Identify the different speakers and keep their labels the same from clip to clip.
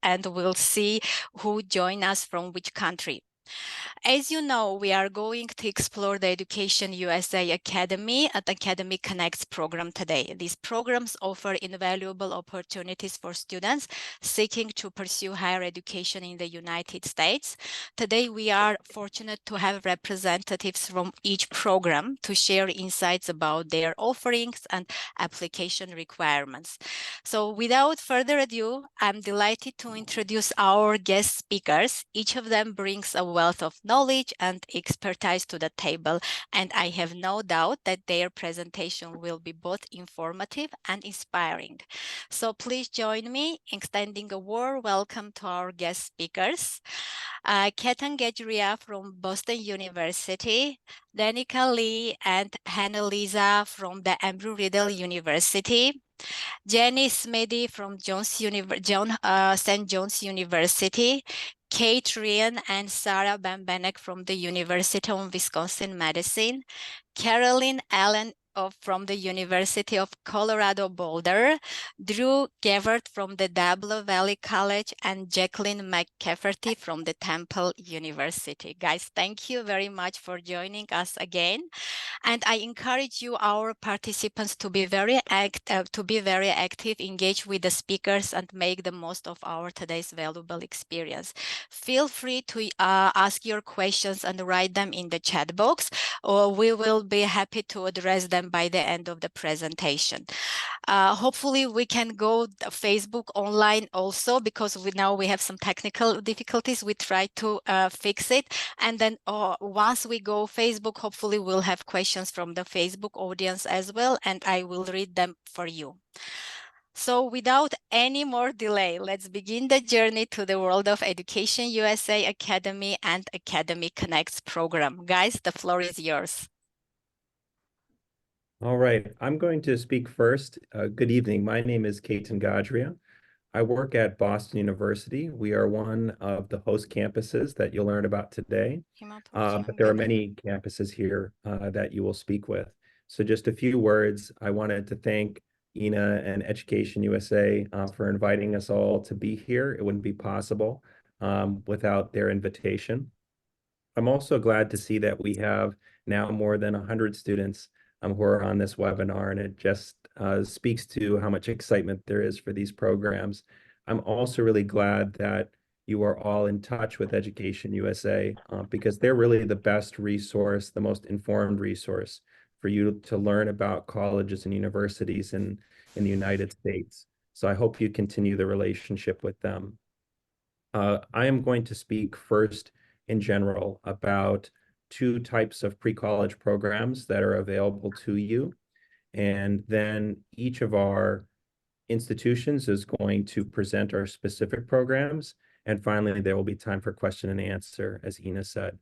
Speaker 1: and we'll see who join us from which country. As you know, we are going to explore the Education USA Academy at Academy Connects program today. These programs offer invaluable opportunities for students seeking to pursue higher education in the United States. Today, we are fortunate to have representatives from each program to share insights about their offerings and application requirements. So without further ado, I'm delighted to introduce our guest speakers. Each of them brings a wealth of knowledge and expertise to the table, and I have no doubt that their presentation will be both informative and inspiring. So please join me in extending a warm welcome to our guest speakers. Ketan Gajria from Boston University, Danica Lee and Hannah Lisa from the Embry-Riddle University, Jenny Smithy from St. John's University, Kate Ryan and Sarah Bambanek from the University of Wisconsin-Madison, Carolyn Allen from the University of Colorado Boulder, Drew Gevert from the Diablo Valley College, and Jacqueline McCafferty from the Temple University. Guys, thank you very much for joining us again. And I encourage you, our participants, to be very active, engage with the speakers, and make the most of our today's valuable experience. Feel free to ask your questions and write them in the chat box, or we will be happy to address them by the end of the presentation. Hopefully we can go Facebook online also, because now we have some technical difficulties. We try to fix it. And then once we go Facebook, hopefully we'll have questions from the Facebook audience as well, and I will read them for you. So without any more delay, let's begin the journey to the world of Education USA Academy and Academy Connects program. Guys, the floor is yours.
Speaker 2: All right, I'm going to speak first. Good evening. My name is Ketan Gajria. I work at Boston University. We are one of the host campuses that you'll learn about today, but there are many campuses here that you will speak with. So just a few words. I wanted to thank Ina and Education USA for inviting us all to be here. It wouldn't be possible without their invitation. I'm also glad to see that we have now more than 100 students who are on this webinar, and it just speaks to how much excitement there is for these programs. I'm also really glad that you are all in touch with Education USA because they're really the best resource, the most informed resource for you to learn about colleges and universities in the United States. So I hope you continue the relationship with them. I am going to speak first in general about two types of pre-college programs that are available to you. And then each of our institutions is going to present our specific programs. And finally, there will be time for question and answer, as Ina said.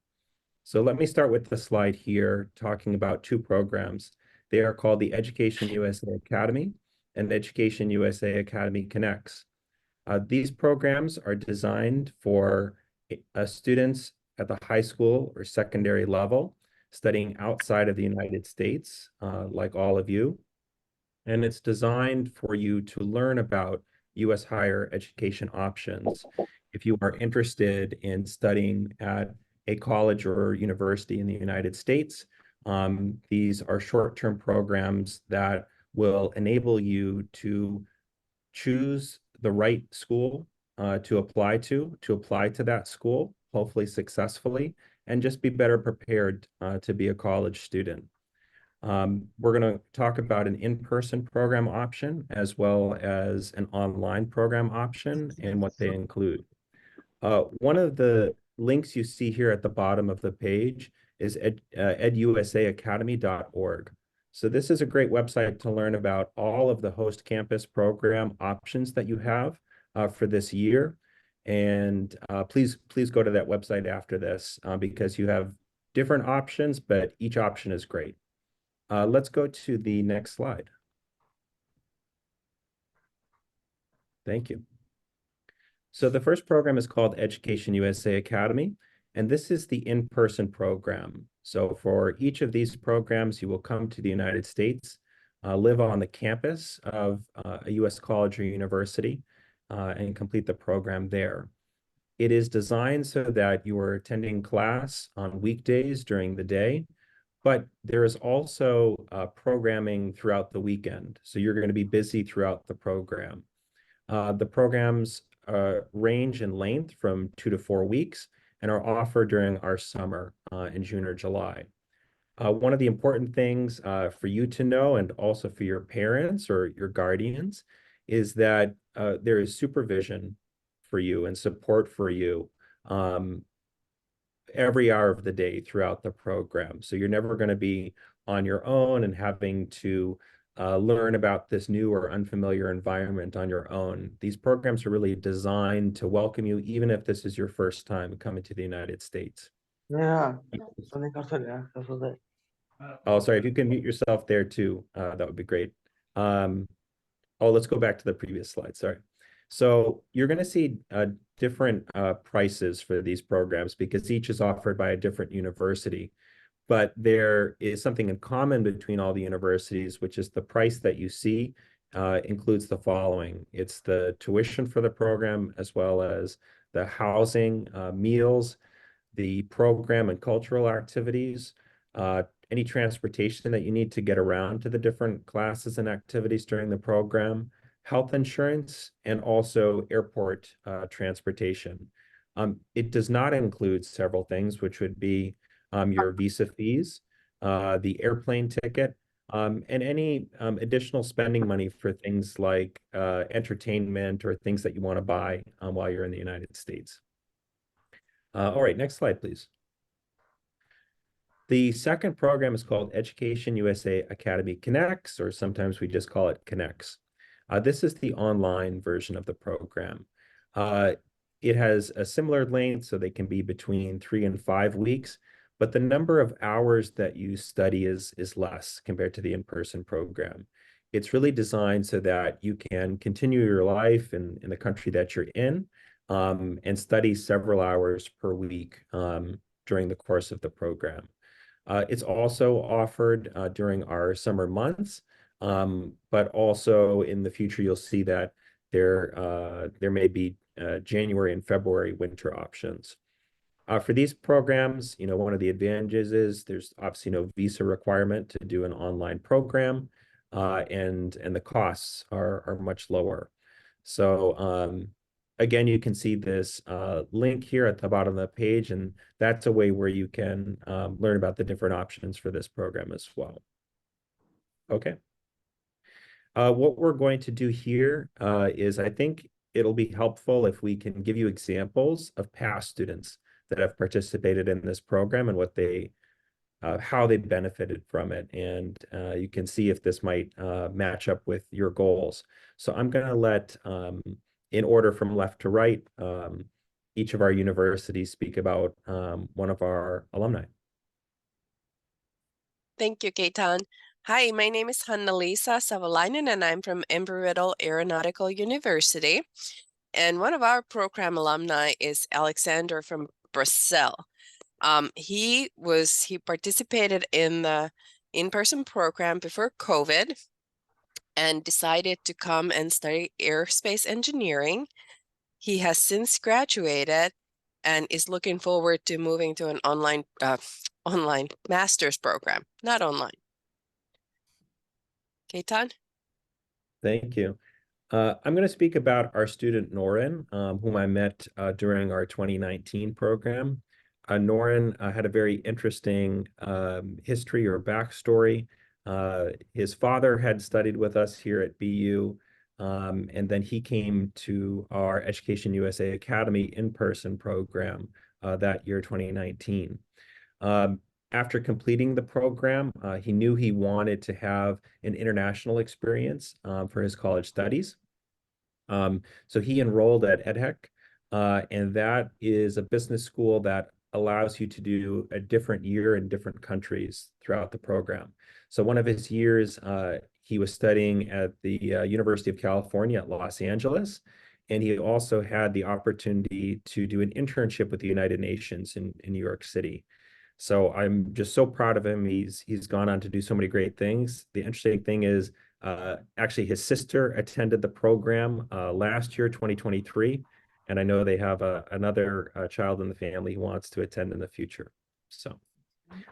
Speaker 2: So let me start with the slide here, talking about two programs. They are called the Education USA Academy and Education USA Academy Connects. These programs are designed for students at the high school or secondary level, studying outside of the United States, like all of you. And it's designed for you to learn about U.S. higher education options. If you are interested in studying at a college or university in the United States, these are short-term programs that will enable you to choose the right school to apply to that school, hopefully successfully, and just be better prepared to be a college student. We're going to talk about an in-person program option as well as an online program option and what they include. One of the links you see here at the bottom of the page is edusaacademy.org. So this is a great website to learn about all of the host campus program options that you have for this year. And please go to that website after this because you have different options, but each option is great. Let's go to the next slide. Thank you. So the first program is called Education USA Academy, and this is the in-person program. So for each of these programs, you will come to the United States, live on the campus of a U.S. college or university, and complete the program there. It is designed so that you are attending class on weekdays during the day, but there is also programming throughout the weekend. So you're going to be busy throughout the program. The programs range in length from 2 to 4 weeks and are offered during our summer in June or July. One of the important things for you to know, and also for your parents or your guardians, is that there is supervision for you and support for you um, every hour of the day throughout the program. So you're never going to be on your own and having to learn about this new or unfamiliar environment on your own. These programs are really designed to welcome you, even if this is your first time coming to the United States.
Speaker 3: Yeah.
Speaker 2: Oh, sorry, if you can mute yourself there too, that would be great. Oh, let's go back to the previous slide, sorry. So you're going to see different prices for these programs because each is offered by a different university. But there is something in common between all the universities, which is the price that you see includes the following. It's the tuition for the program, as well as the housing, meals, the program and cultural activities, any transportation that you need to get around to the different classes and activities during the program, health insurance, and also airport transportation. It does not include several things, which would be your visa fees, the airplane ticket, and any additional spending money for things like entertainment or things that you want to buy while you're in the United States. All right, next slide, please. The second program is called Education USA Academy Connects, or sometimes we just call it Connects. This is the online version of the program. It has a similar length, so they can be between 3 and 5 weeks, but the number of hours that you study is less compared to the in-person program. It's really designed so that you can continue your life in the country that you're in and study several hours per week during the course of the program. It's also offered during our summer months, but also in the future, you'll see that there may be January and February winter options. For these programs, one of the advantages is there's obviously no visa requirement to do an online program, and the costs are much lower. So again, you can see this link here at the bottom of the page, and that's a way where you can learn about the different options for this program as well. Okay. What we're going to do here is I think it'll be helpful if we can give you examples of past students that have participated in this program and how they benefited from it. And you can see if this might match up with your goals. So I'm going to let, in order from left to right, each of our universities speak about one of our alumni.
Speaker 4: Thank you, Keitan. Hi, my name is Hanna-Lisa Savalainen, and I'm from Embry-Riddle Aeronautical University. And one of our program alumni is Alexander from Brazil. He participated in the in-person program before COVID and decided to come and study aerospace engineering. He has since graduated and is looking forward to moving to an online master's program, not online. Keitan?
Speaker 2: Thank you. I'm going to speak about our student Norin, whom I met during our 2019 program. Norin had a very interesting history or backstory. His father had studied with us here at BU, and then he came to our Education USA Academy in-person program that year, 2019. After completing the program, he knew he wanted to have an international experience for his college studies. So he enrolled at EdHec, and that is a business school that allows you to do a different year in different countries throughout the program. So one of his years, he was studying at the University of California at Los Angeles, and he also had the opportunity to do an internship with the United Nations in New York City. So I'm just so proud of him. He's gone on to do so many great things. The interesting thing is Actually, his sister attended the program last year, 2023, and I know they have another child in the family who wants to attend in the future. So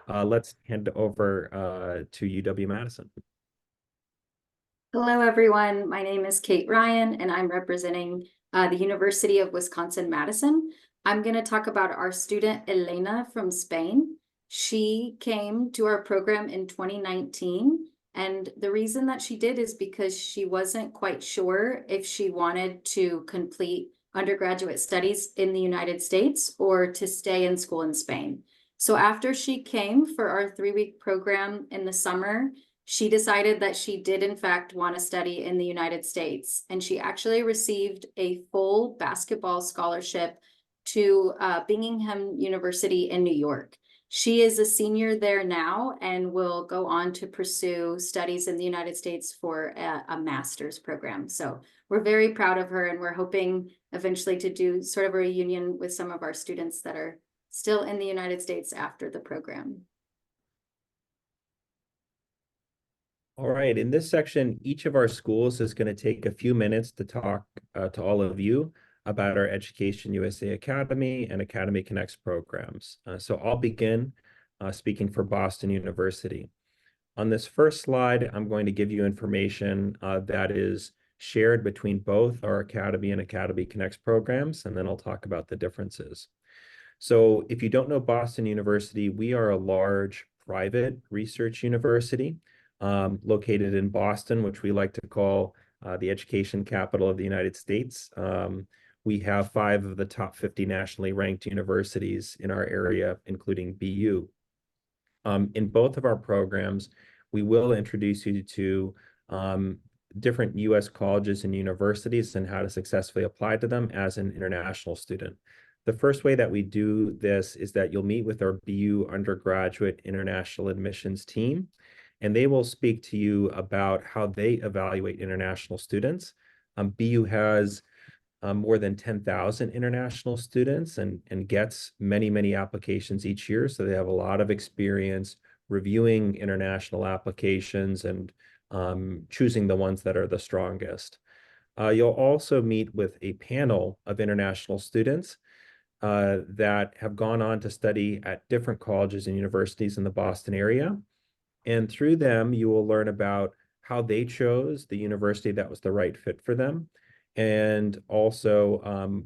Speaker 2: let's hand over to UW-Madison.
Speaker 3: Hello, everyone. My name is Kate Ryan, and I'm representing the University of Wisconsin-Madison. I'm going to talk about our student Elena from Spain. She came to our program in 2019, and the reason that she did is because she wasn't quite sure if she wanted to complete undergraduate studies in the United States or to stay in school in Spain. So after she came for our 3-week program in the summer, she decided that she did in fact want to study in the United States, and she actually received a full basketball scholarship to Bingham University in New York. She is a senior there now and will go on to pursue studies in the United States for a master's program. So we're very proud of her, and we're hoping eventually to do sort of a reunion with some of our students that are still in the United States after the program.
Speaker 2: All right, in this section, each of our schools is going to take a few minutes to talk to all of you about our Education USA Academy and Academy Connects programs. So I'll begin speaking for Boston University. On this first slide, I'm going to give you information that is shared between both our Academy and Academy Connects programs, and then I'll talk about the differences. So if you don't know Boston University, we are a large private research university located in Boston, which we like to call the education capital of the United States. We have 5 of the top 50 nationally ranked universities in our area, including BU. In both of our programs, we will introduce you to different U.S. colleges and universities and how to successfully apply to them as an international student. The first way that we do this is that you'll meet with our BU undergraduate international admissions team, and they will speak to you about how they evaluate international students. BU has more than 10,000 international students and gets many, many applications each year. So they have a lot of experience reviewing international applications and choosing the ones that are the strongest. You'll also meet with a panel of international students that have gone on to study at different colleges and universities in the Boston area. And through them, you will learn about how they chose the university that was the right fit for them, and also,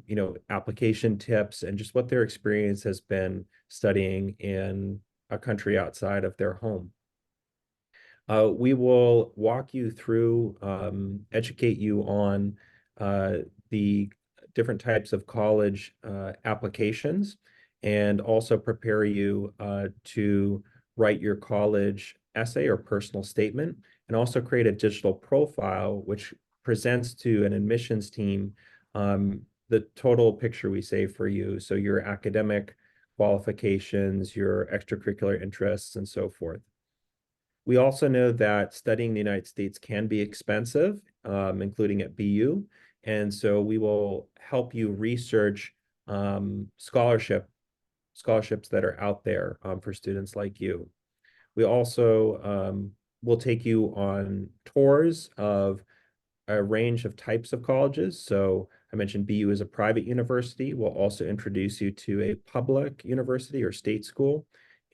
Speaker 2: application tips and just what their experience has been studying in a country outside of their home. We will walk you through, educate you on the different types of college applications, and also prepare you to write your college essay or personal statement, and also create a digital profile, which presents to an admissions team the total picture we say for you. So your academic qualifications, your extracurricular interests, and so forth. We also know that studying in the United States can be expensive, including at BU. And so we will help you research scholarships that are out there for students like you. We also will take you on tours of a range of types of colleges. So I mentioned BU is a private university. We'll also introduce you to a public university or state school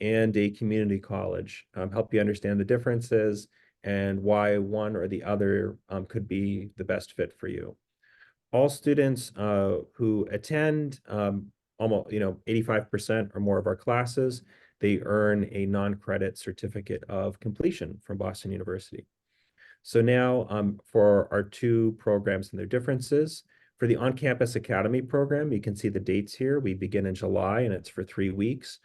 Speaker 2: and a community college, help you understand the differences and why one or the other could be the best fit for you. All students who attend almost 85% or more of our classes, they earn a non-credit certificate of completion from Boston University. So now for our 2 programs and their differences. For the On-Campus Academy program, you can see the dates here. We begin in July and it's for 3 weeks.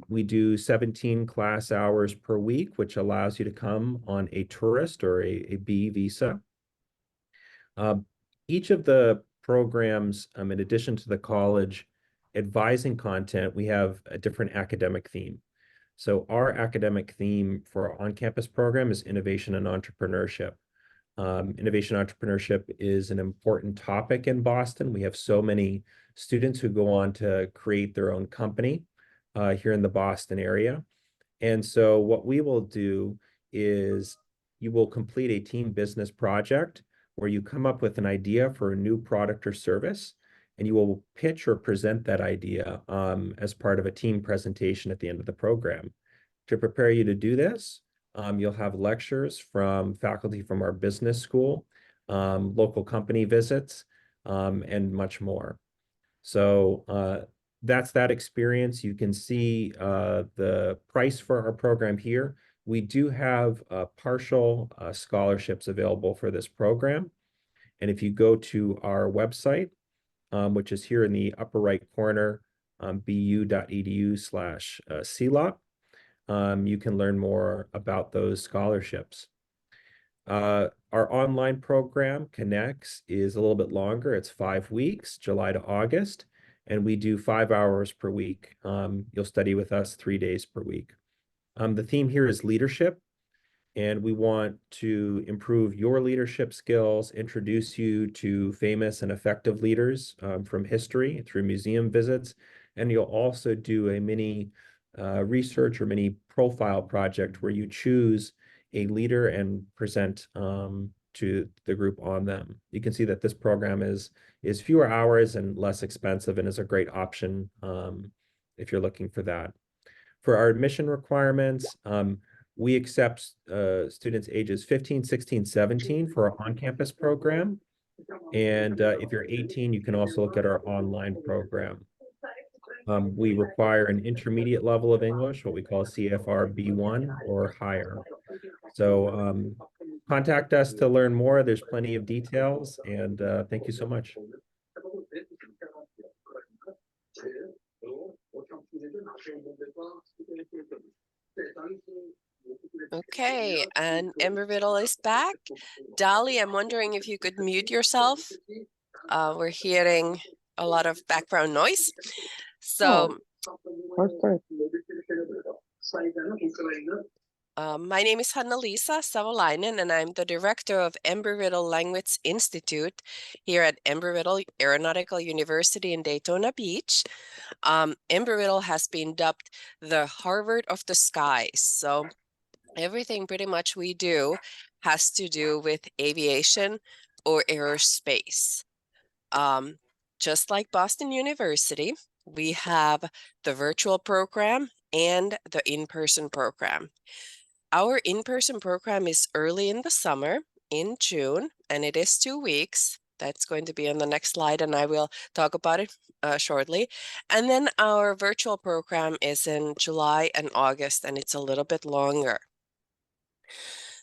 Speaker 2: We do 17 class hours per week, which allows you to come on a tourist or a B visa. Each of the programs, in addition to the college advising content, we have a different academic theme. So our academic theme for our on-campus program is innovation and entrepreneurship. Innovation entrepreneurship is an important topic in Boston. We have so many students who go on to create their own company here in the Boston area. And so what we will do is you will complete a team business project where you come up with an idea for a new product or service, and you will pitch or present that idea as part of a team presentation at the end of the program. To prepare you to do this, you'll have lectures from faculty from our business school, local company visits, and much more. So that's that experience. You can see the price for our program here. We do have partial scholarships available for this program. And if you go to our website, which is here in the upper right corner, bu.edu/CLOP, you can learn more about those scholarships. Our online program, Connects, is a little bit longer. It's 5 weeks, July to August, and we do 5 hours per week. You'll study with us 3 days per week. The theme here is leadership, and we want to improve your leadership skills, introduce you to famous and effective leaders from history through museum visits, and you'll also do a mini research or mini profile project where you choose a leader and present to the group on them. You can see that this program is fewer hours and less expensive and is a great option if you're looking for that. For our admission requirements, we accept students ages 15, 16, 17 for our on-campus program. And if you're 18, you can also look at our online program. We require an intermediate level of English, what we call CFR B1 or higher. So contact us to learn more. There's plenty of details, and thank you so much.
Speaker 4: Okay, and Embry-Riddle is back. Dolly, I'm wondering if you could mute yourself. We're hearing a lot of background noise. So, my name is Hanna-Lisa Savolainen, and I'm the director of Embry-Riddle Language Institute here at Embry-Riddle Aeronautical University in Daytona Beach. Embry-Riddle has been dubbed the Harvard of the skies. So everything pretty much we do has to do with aviation or aerospace. Just like Boston University, we have the virtual program and the in-person program. Our in-person program is early in the summer, in June, and it is 2 weeks. That's going to be on the next slide, and I will talk about it shortly. And then our virtual program is in July and August, and it's a little bit longer.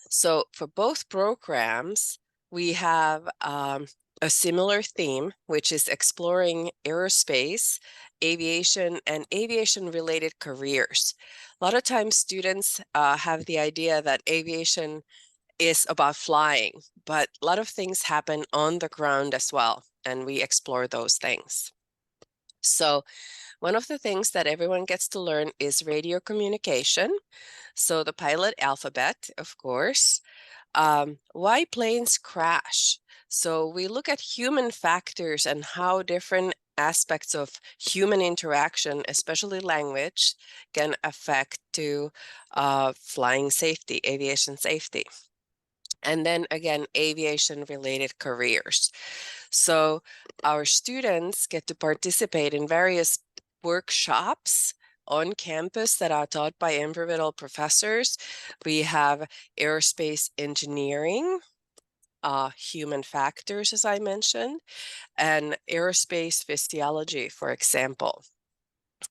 Speaker 4: So for both programs, we have a similar theme, which is exploring aerospace, aviation, and aviation-related careers. A lot of times students have the idea that aviation is about flying, but a lot of things happen on the ground as well, and we explore those things. So one of the things that everyone gets to learn is radio communication. So the pilot alphabet, of course. Why planes crash? So we look at human factors and how different aspects of human interaction, especially language, can affect to flying safety, aviation safety. And then again, aviation-related careers. So our students get to participate in various workshops on campus that are taught by Embry-Riddle professors. We have aerospace engineering, human factors, as I mentioned, and aerospace physiology, for example.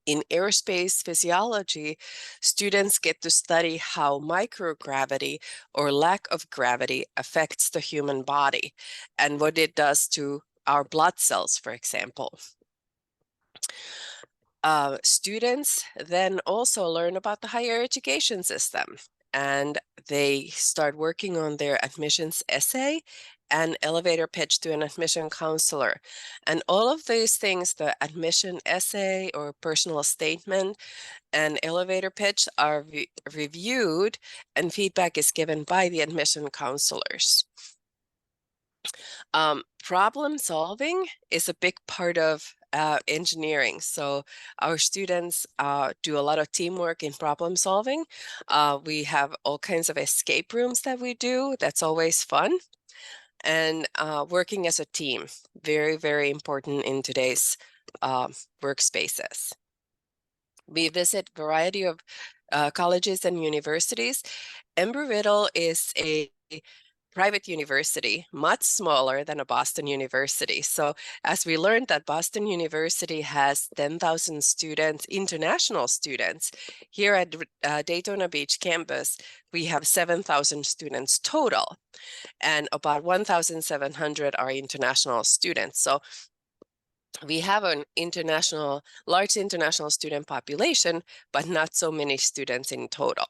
Speaker 4: In aerospace physiology, students get to study how microgravity or lack of gravity affects the human body and what it does to our blood cells, for example. Students then also learn about the higher education system, and they start working on their admissions essay and elevator pitch to an admission counselor. And all of these things, the admission essay or personal statement and elevator pitch, are reviewed, and feedback is given by the admission counselors. Problem solving is a big part of engineering. So our students do a lot of teamwork in problem solving. We have all kinds of escape rooms that we do. That's always fun. And working as a team, very, very important in today's workspaces. We visit a variety of colleges and universities. Embry-Riddle is a private university, much smaller than a Boston University. So as we learned that Boston University has 10,000 students, international students, here at Daytona Beach campus, we have 7,000 students total, and about 1,700 are international students. So we have an large international student population, but not so many students in total.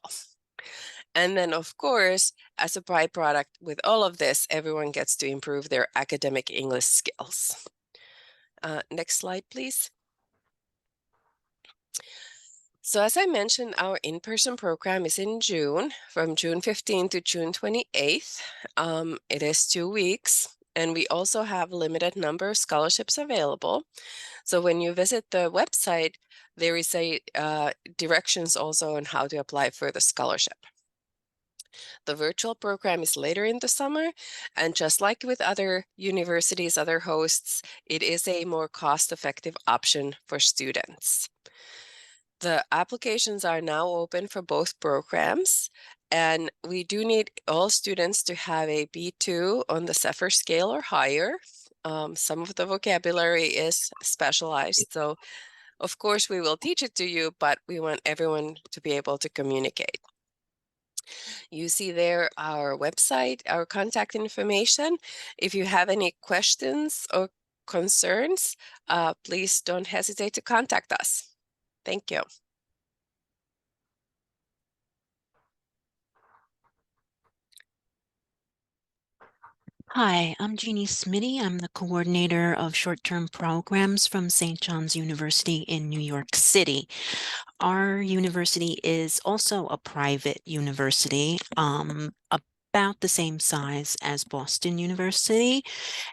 Speaker 4: And then, of course, as a byproduct with all of this, everyone gets to improve their academic English skills. Next slide, please. So as I mentioned, our in-person program is in June, from June 15th to June 28th. It is 2 weeks, and we also have a limited number of scholarships available. So when you visit the website, there is a directions also on how to apply for the scholarship. The virtual program is later in the summer, and just like with other universities, other hosts, it is a more cost-effective option for students. The applications are now open for both programs, and we do need all students to have a B2 on the Zephyr scale or higher. Some of the vocabulary is specialized, so of course we will teach it to you, but we want everyone to be able to communicate. You see there our website, our contact information. If you have any questions or concerns, please don't hesitate to contact us. Thank you.
Speaker 5: Hi, I'm Jeannie Smitty. I'm the coordinator of short-term programs from St. John's University in New York City. Our university is also a private university, about the same size as Boston University.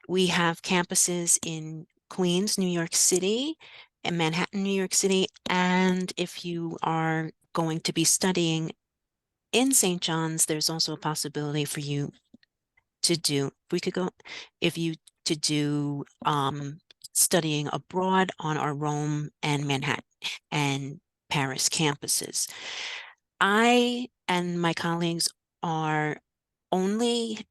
Speaker 5: We have campuses in Queens, New York City, and Manhattan, New York City. And if you are going to be studying in St. John's, there's also a possibility for you to do, studying abroad on our Rome and Manhattan and Paris campuses. I and my colleagues are only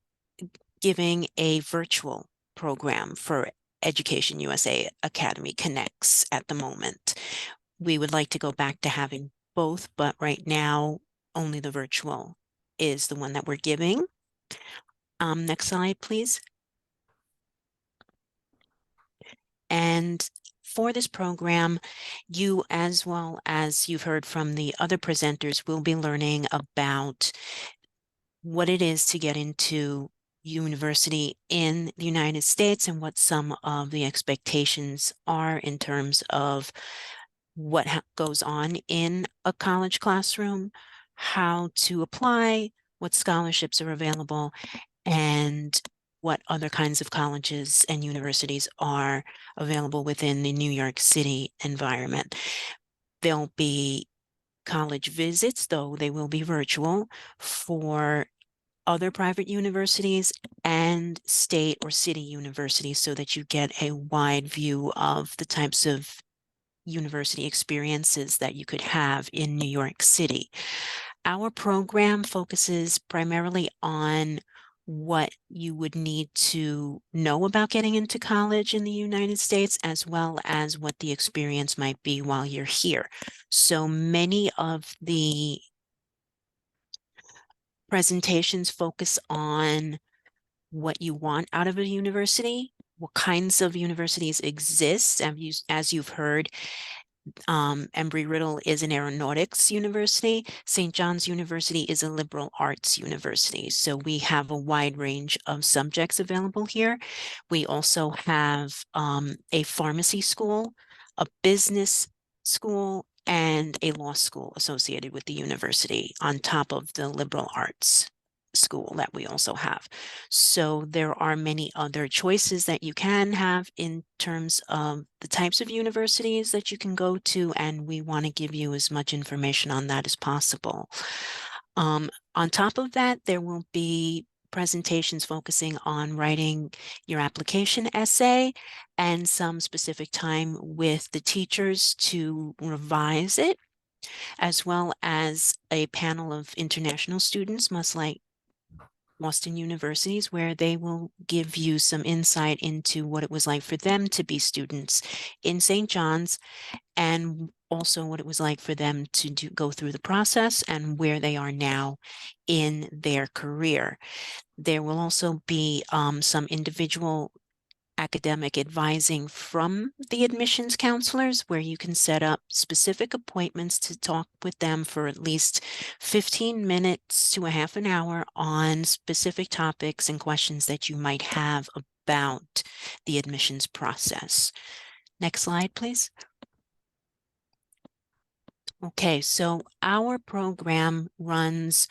Speaker 5: giving a virtual program for EducationUSA Academy Connects at the moment. We would like to go back to having both, but right now only the virtual is the one that we're giving. Next slide, please. And for this program, you, as well as you've heard from the other presenters, will be learning about what it is to get into university in the United States and what some of the expectations are in terms of what goes on in a college classroom, how to apply, what scholarships are available, and what other kinds of colleges and universities are available within the New York City environment. There'll be college visits, though they will be virtual, for other private universities and state or city universities, so that you get a wide view of the types of university experiences that you could have in New York City. Our program focuses primarily on what you would need to know about getting into college in the United States, as well as what the experience might be while you're here. So many of the presentations focus on what you want out of a university, what kinds of universities exist. As you've heard, Embry-Riddle is an aeronautics university. St. John's University is a liberal arts university. So we have a wide range of subjects available here. We also have a pharmacy school, a business school, and a law school associated with the university on top of the liberal arts school that we also have. So there are many other choices that you can have in terms of the types of universities that you can go to, and we want to give you as much information on that as possible. On top of that, there will be presentations focusing on writing your application essay and some specific time with the teachers to revise it, as well as a panel of international students, much like Boston universities, where they will give you some insight into what it was like for them to be students in St. John's, and also what it was like for them to go through the process and where they are now in their career. There will also be some individual academic advising from the admissions counselors, where you can set up specific appointments to talk with them for at least 15 minutes to a half an hour on specific topics and questions that you might have about the admissions process. Next slide, please. Okay, so our program runs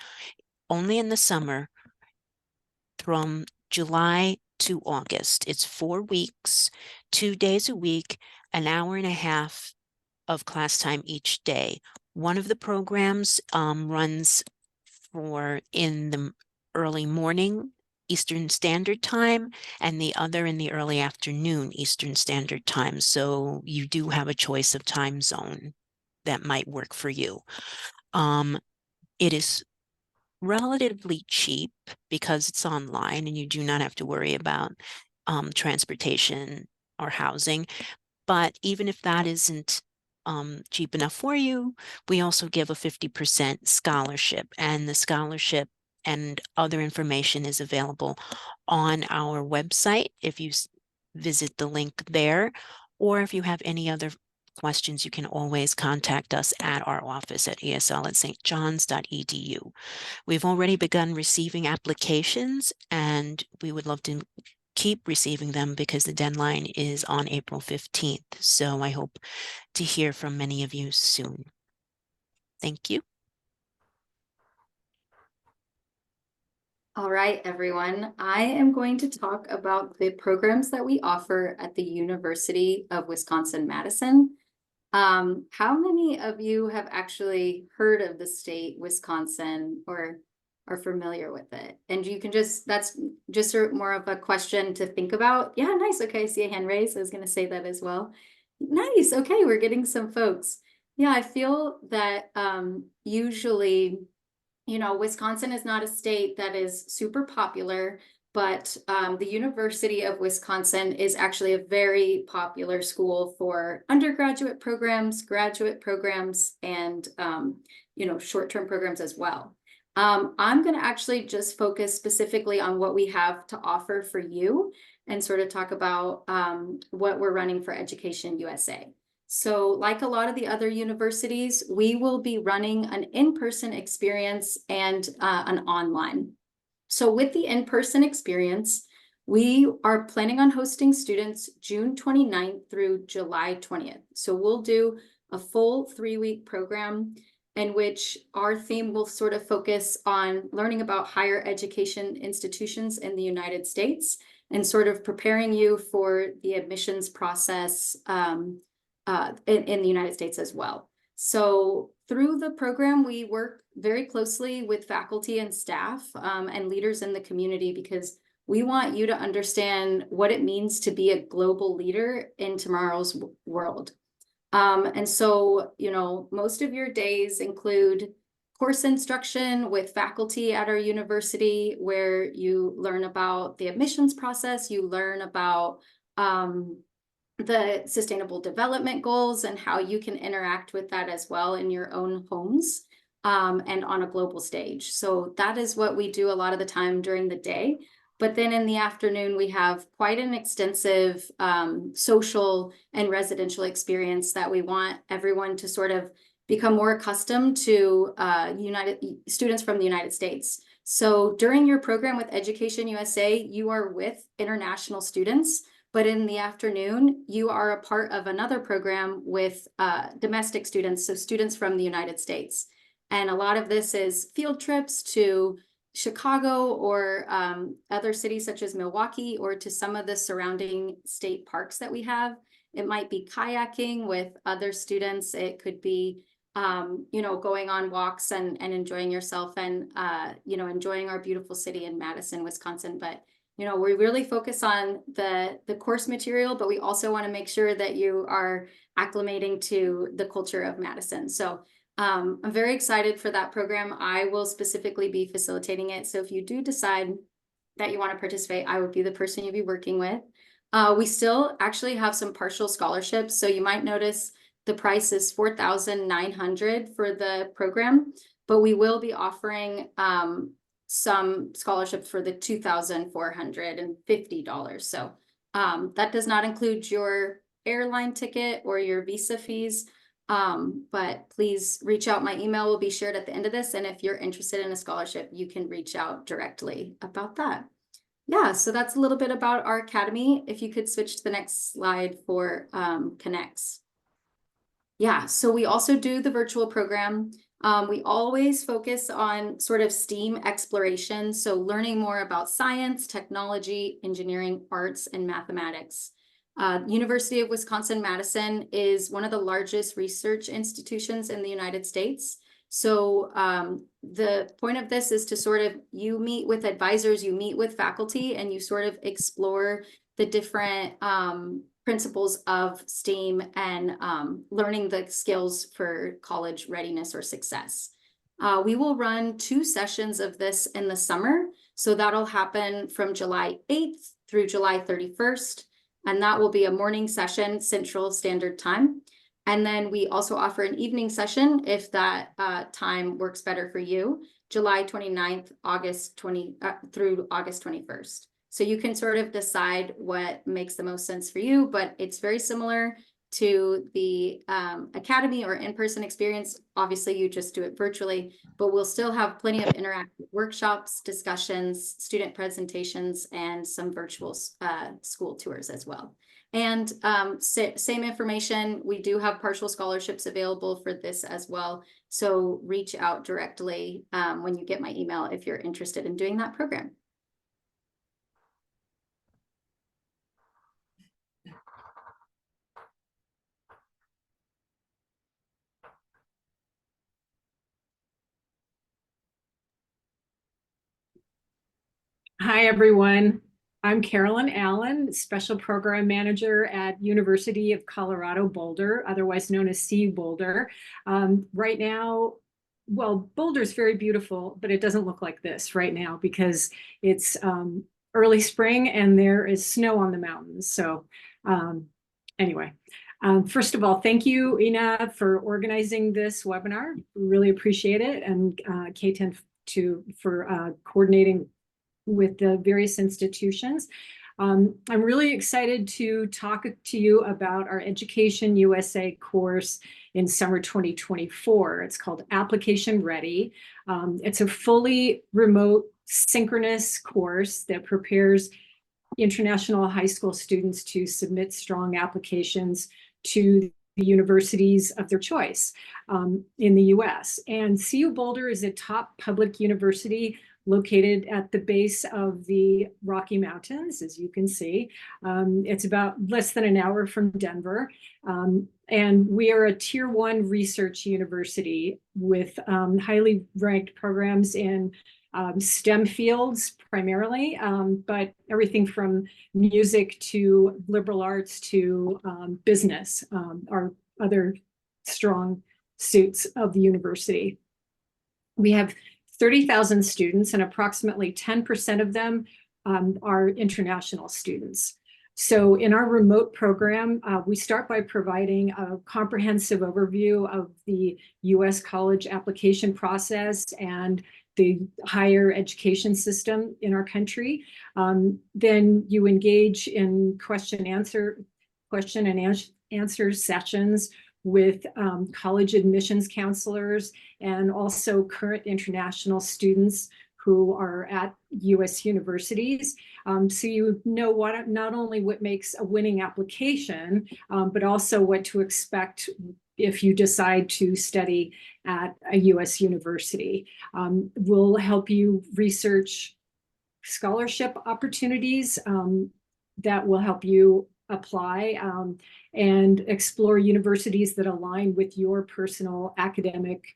Speaker 5: only in the summer from July to August. It's 4 weeks, 2 days a week, an hour and a half of class time each day. One of the programs runs in the early morning Eastern Standard Time, and the other in the early afternoon Eastern Standard Time. So you do have a choice of time zone that might work for you. It is relatively cheap because it's online and you do not have to worry about transportation or housing. But even if that isn't cheap enough for you, we also give a 50% scholarship, and the scholarship and other information is available on our website if you visit the link there, or if you have any other questions, you can always contact us at our office at esl@stjohns.edu. We've already begun receiving applications, and we would love to keep receiving them because the deadline is on April 15th. So I hope to hear from many of you soon. Thank you.
Speaker 3: All right, everyone. I am going to talk about the programs that we offer at the University of Wisconsin-Madison. How many of you have actually heard of the state Wisconsin or are familiar with it? And you can that's just more of a question to think about. Yeah, nice. Okay, I see a hand raised. I was going to say that as well. Nice. Okay, we're getting some folks. Yeah, I feel that usually, Wisconsin is not a state that is super popular, but the University of Wisconsin is actually a very popular school for undergraduate programs, graduate programs, and short-term programs as well. I'm going to actually just focus specifically on what we have to offer for you and sort of talk about what we're running for Education USA. So like a lot of the other universities, we will be running an in-person experience and an online. So with the in-person experience, we are planning on hosting students June 29th through July 20th. So we'll do a full 3-week program in which our theme will sort of focus on learning about higher education institutions in the United States and sort of preparing you for the admissions process in the United States as well. So through the program, we work very closely with faculty and staff and leaders in the community, because we want you to understand what it means to be a global leader in tomorrow's world. And so, most of your days include course instruction with faculty at our university, where you learn about the admissions process, you learn about the sustainable development goals and how you can interact with that as well in your own homes and on a global stage. So that is what we do a lot of the time during the day. But then in the afternoon, we have quite an extensive social and residential experience that we want everyone to sort of become more accustomed to students from the United States. So during your program with Education USA, you are with international students. But in the afternoon, you are a part of another program with domestic students, so students from the United States. And a lot of this is field trips to Chicago or other cities such as Milwaukee, or to some of the surrounding state parks that we have. It might be kayaking with other students. It could be, you know, going on walks and enjoying yourself and, you know, enjoying our beautiful city in Madison, Wisconsin. But, you know, we really focus on the course material, but we also want to make sure that you are acclimating to the culture of Madison. So I'm very excited for that program. I will specifically be facilitating it. So if you do decide that you want to participate, I would be the person you'll be working with. We still actually have some partial scholarships. So you might notice the price is $4,900 for the program, but we will be offering some scholarships for the $2,450. So that does not include your airline ticket or your visa fees. But please reach out. My email will be shared at the end of this. And if you're interested in a scholarship, you can reach out directly about that. Yeah, so that's a little bit about our academy. If you could switch to the next slide for Connects. Yeah, so we also do the virtual program. We always focus on sort of STEAM exploration. So learning more about science, technology, engineering, arts, and mathematics. University of Wisconsin-Madison is one of the largest research institutions in the United States. So the point of this is to sort of, you meet with advisors, you meet with faculty, and you sort of explore the different principles of STEAM and learning the skills for college readiness or success. We will run 2 sessions of this in the summer. So that'll happen from July 8th through July 31st. And that will be a morning session, Central Standard Time. And then we also offer an evening session if that time works better for you, July 29th, through August 21st. So you can sort of decide what makes the most sense for you, but it's very similar to the academy or in-person experience. Obviously, you just do it virtually, but we'll still have plenty of interactive workshops, discussions, student presentations, and some virtual school tours as well. And same information, we do have partial scholarships available for this as well. So reach out directly when you get my email if you're interested in doing that program.
Speaker 6: Hi, everyone. I'm Carolyn Allen, Special Program Manager at University of Colorado Boulder, otherwise known as CU Boulder. Right now, well, Boulder's very beautiful, but it doesn't look like this right now because it's early spring and there is snow on the mountains. So anyway, first of all, thank you, Ina, for organizing this webinar. We really appreciate it. And K10 for coordinating with the various institutions. I'm really excited to talk to you about our Education USA course in summer 2024. It's called Application Ready. It's a fully remote synchronous course that prepares international high school students to submit strong applications to the universities of their choice in the US. And CU Boulder is a top public university located at the base of the Rocky Mountains, as you can see. It's about less than an hour from Denver. And we are a Tier 1 research university with highly ranked programs in STEM fields primarily, but everything from music to liberal arts to business are other strong suits of the university. We have 30,000 students, and approximately 10% of them are international students. So in our remote program, we start by providing a comprehensive overview of the US college application process and the higher education system in our country. Then you engage in question and answer sessions with college admissions counselors and also current international students who are at US universities. So you know not only what makes a winning application, but also what to expect if you decide to study at a U.S. university. We'll help you research scholarship opportunities that will help you apply and explore universities that align with your personal academic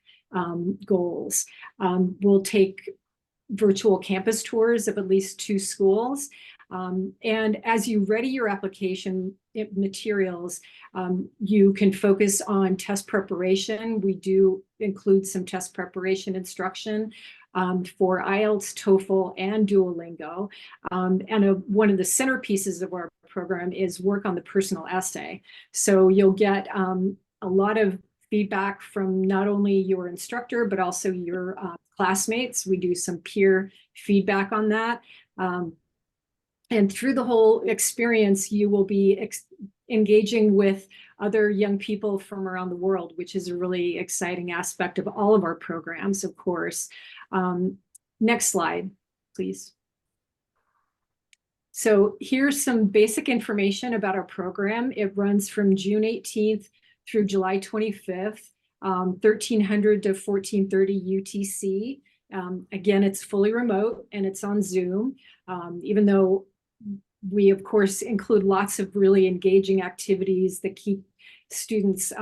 Speaker 6: goals. We'll take virtual campus tours of at least 2 schools. And as you ready your application materials, you can focus on test preparation. We do include some test preparation instruction for IELTS, TOEFL, and Duolingo. And one of the centerpieces of our program is work on the personal essay. So you'll get a lot of feedback from not only your instructor, but also your classmates. We do some peer feedback on that. And through the whole experience, you will be engaging with other young people from around the world, which is a really exciting aspect of all of our programs, of course. Next slide, please. So here's some basic information about our program. It runs from June 18th through July 25th, 1300 to 1430 UTC. Again, it's fully remote and it's on Zoom, even though we, of course, include lots of really engaging activities that keep students,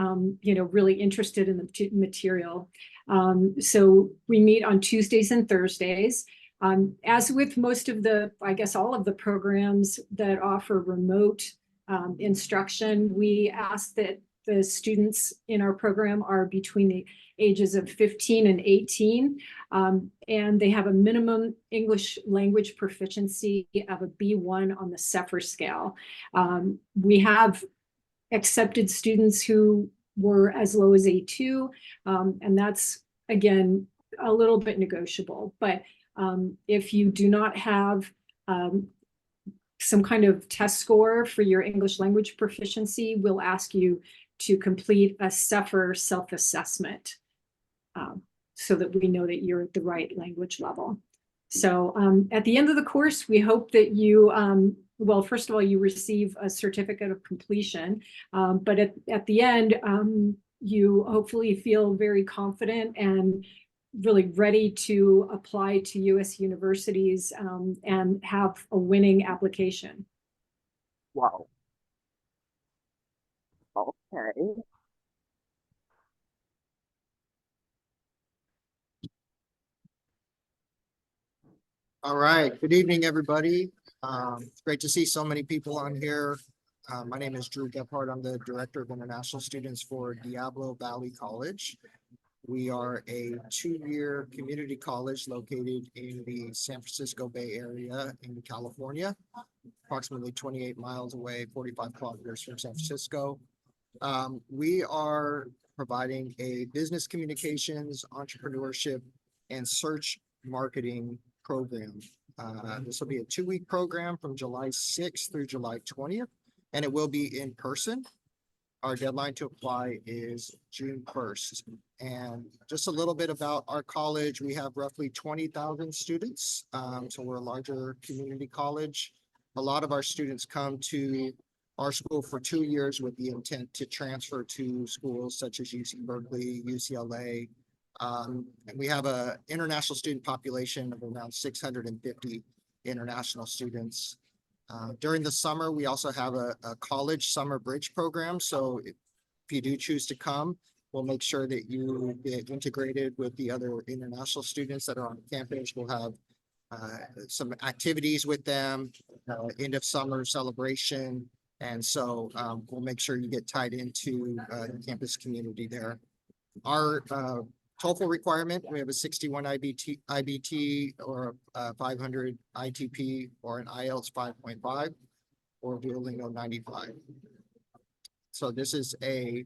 Speaker 6: really interested in the material. So we meet on Tuesdays and Thursdays. As with most of the, I guess, all of the programs that offer remote instruction, we ask that the students in our program are between the ages of 15 and 18, and they have a minimum English language proficiency of a B1 on the CEFR scale. We have accepted students who were as low as A2, and that's, again, a little bit negotiable. But if you do not have some kind of test score for your English language proficiency, we'll ask you to complete a CEFR self-assessment so that we know that you're at the right language level. So at the end of the course, we hope that you, well, first of all, you receive a certificate of completion, but at the end, you hopefully feel very confident and really ready to apply to U.S. universities and have a winning application.
Speaker 7: Wow. Okay.
Speaker 8: All right. Good evening, everybody. It's great to see so many people on here. My name is Drew Gephardt. I'm the Director of International Students for Diablo Valley College. We are a 2-year community college located in the San Francisco Bay Area in California, approximately 28 miles away, 45 kilometers from San Francisco. We are providing a business communications, entrepreneurship, and search marketing program. This will be a 2-week program from July 6th through July 20th, and it will be in person. Our deadline to apply is June 1st. And just a little bit about our college. We have roughly 20,000 students. So we're a larger community college. A lot of our students come to our school for 2 years with the intent to transfer to schools such as UC Berkeley, UCLA. And we have an international student population of around 650 international students. During the summer, we also have a college summer bridge program. So if you do choose to come, we'll make sure that you get integrated with the other international students that are on campus. We'll have some activities with them, end of summer celebration. And so we'll make sure you get tied into the campus community there. Our TOEFL requirement, we have a 61 IBT or a 500 ITP or an IELTS 5.5 or Duolingo 95. So this is a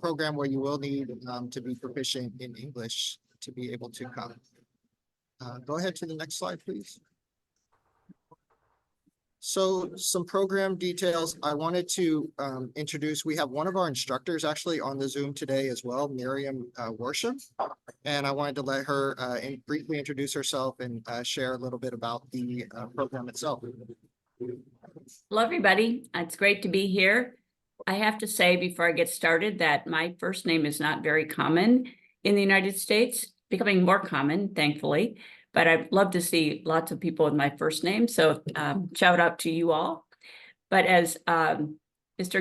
Speaker 8: program where you will need to be proficient in English to be able to come. Go ahead to the next slide, please. So some program details I wanted to introduce. We have one of our instructors actually on the Zoom today as well, Miriam Worsham. And I wanted to let her briefly introduce herself and share a little bit about the program itself.
Speaker 9: Hello, everybody. It's great to be here. I have to say before I get started that my first name is not very common in the United States, becoming more common, thankfully. But I'd love to see lots of people with my first name. So shout out to you all. But as Mr.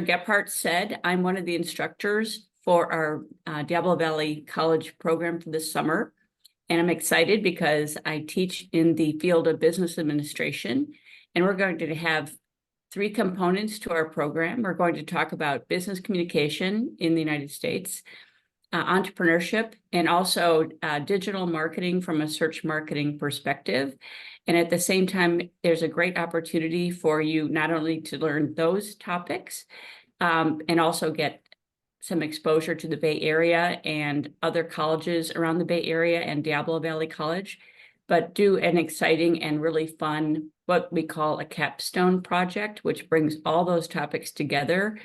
Speaker 9: Gephardt said, I'm one of the instructors for our Diablo Valley College program for this summer. And I'm excited because I teach in the field of business administration. And we're going to have 3 components to our program. We're going to talk about business communication in the United States, entrepreneurship, and also digital marketing from a search marketing perspective. And at the same time, there's a great opportunity for you not only to learn those topics and also get some exposure to the Bay Area and other colleges around the Bay Area and Diablo Valley College, but do an exciting and really fun, what we call a capstone project, which brings all those topics together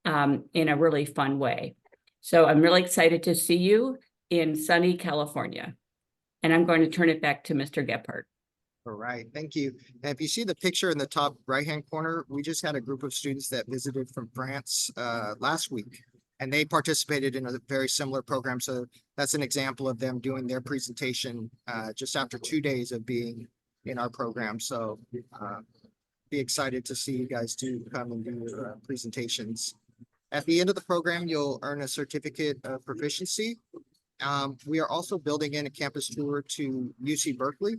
Speaker 9: in a really fun way. So I'm really excited to see you in sunny California. And I'm going to turn it back to Mr. Gephardt.
Speaker 8: All right, thank you. And if you see the picture in the top right-hand corner, we just had a group of students that visited from France last week, and they participated in a very similar program. So that's an example of them doing their presentation just after 2 days of being in our program. So be excited to see you guys come and do your presentations. At the end of the program, you'll earn a certificate of proficiency. We are also building in a campus tour to UC Berkeley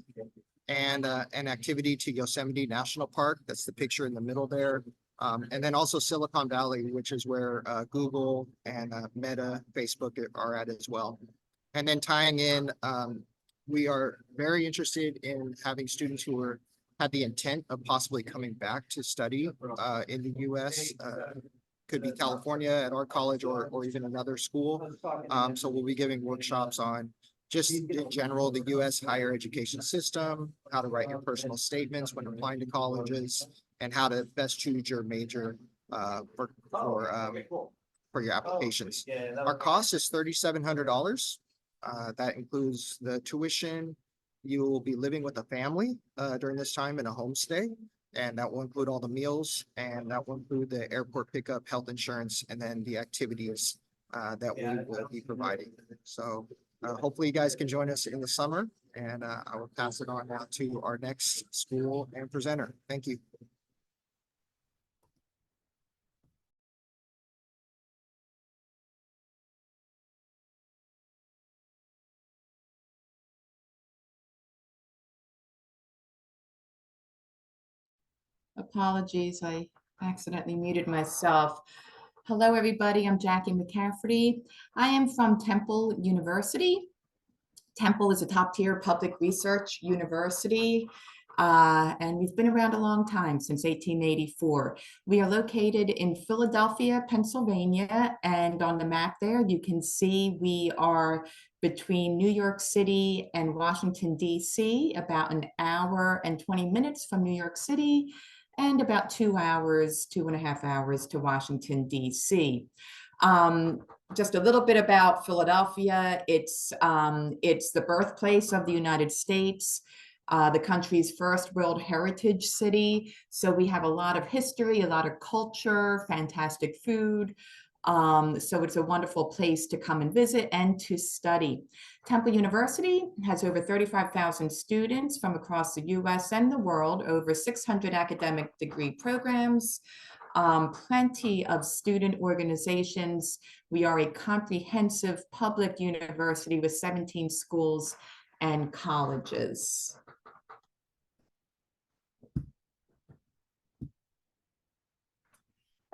Speaker 8: and an activity to Yosemite National Park. That's the picture in the middle there. And then also Silicon Valley, which is where Google and Meta, Facebook are at as well. And then tying in, we are very interested in having students who had the intent of possibly coming back to study in the US. Could be California at our college or even another school. So we'll be giving workshops on just in general, the US higher education system, how to write your personal statements when applying to colleges, and how to best choose your major for your applications. Our cost is $3,700. That includes the tuition. You will be living with a family during this time in a homestay, and that will include all the meals, and that will include the airport pickup, health insurance, and then the activities that we will be providing. So hopefully you guys can join us in the summer, and I will pass it on now to our next school and presenter. Thank you.
Speaker 10: Apologies, I accidentally muted myself. Hello, everybody. I'm Jackie McCafferty. I am from Temple University. Temple is a top-tier public research university, and we've been around a long time, since 1884. We are located in Philadelphia, Pennsylvania, and on the map there, you can see we are between New York City and Washington, D.C., about an hour and 20 minutes from New York City, and about 2 hours, 2.5 hours to Washington, D.C. Just a little bit about Philadelphia. It's the birthplace of the United States, the country's first World Heritage City. So we have a lot of history, a lot of culture, fantastic food. So it's a wonderful place to come and visit and to study. Temple University has over 35,000 students from across the US and the world, over 600 academic degree programs, plenty of student organizations. We are a comprehensive public university with 17 schools and colleges.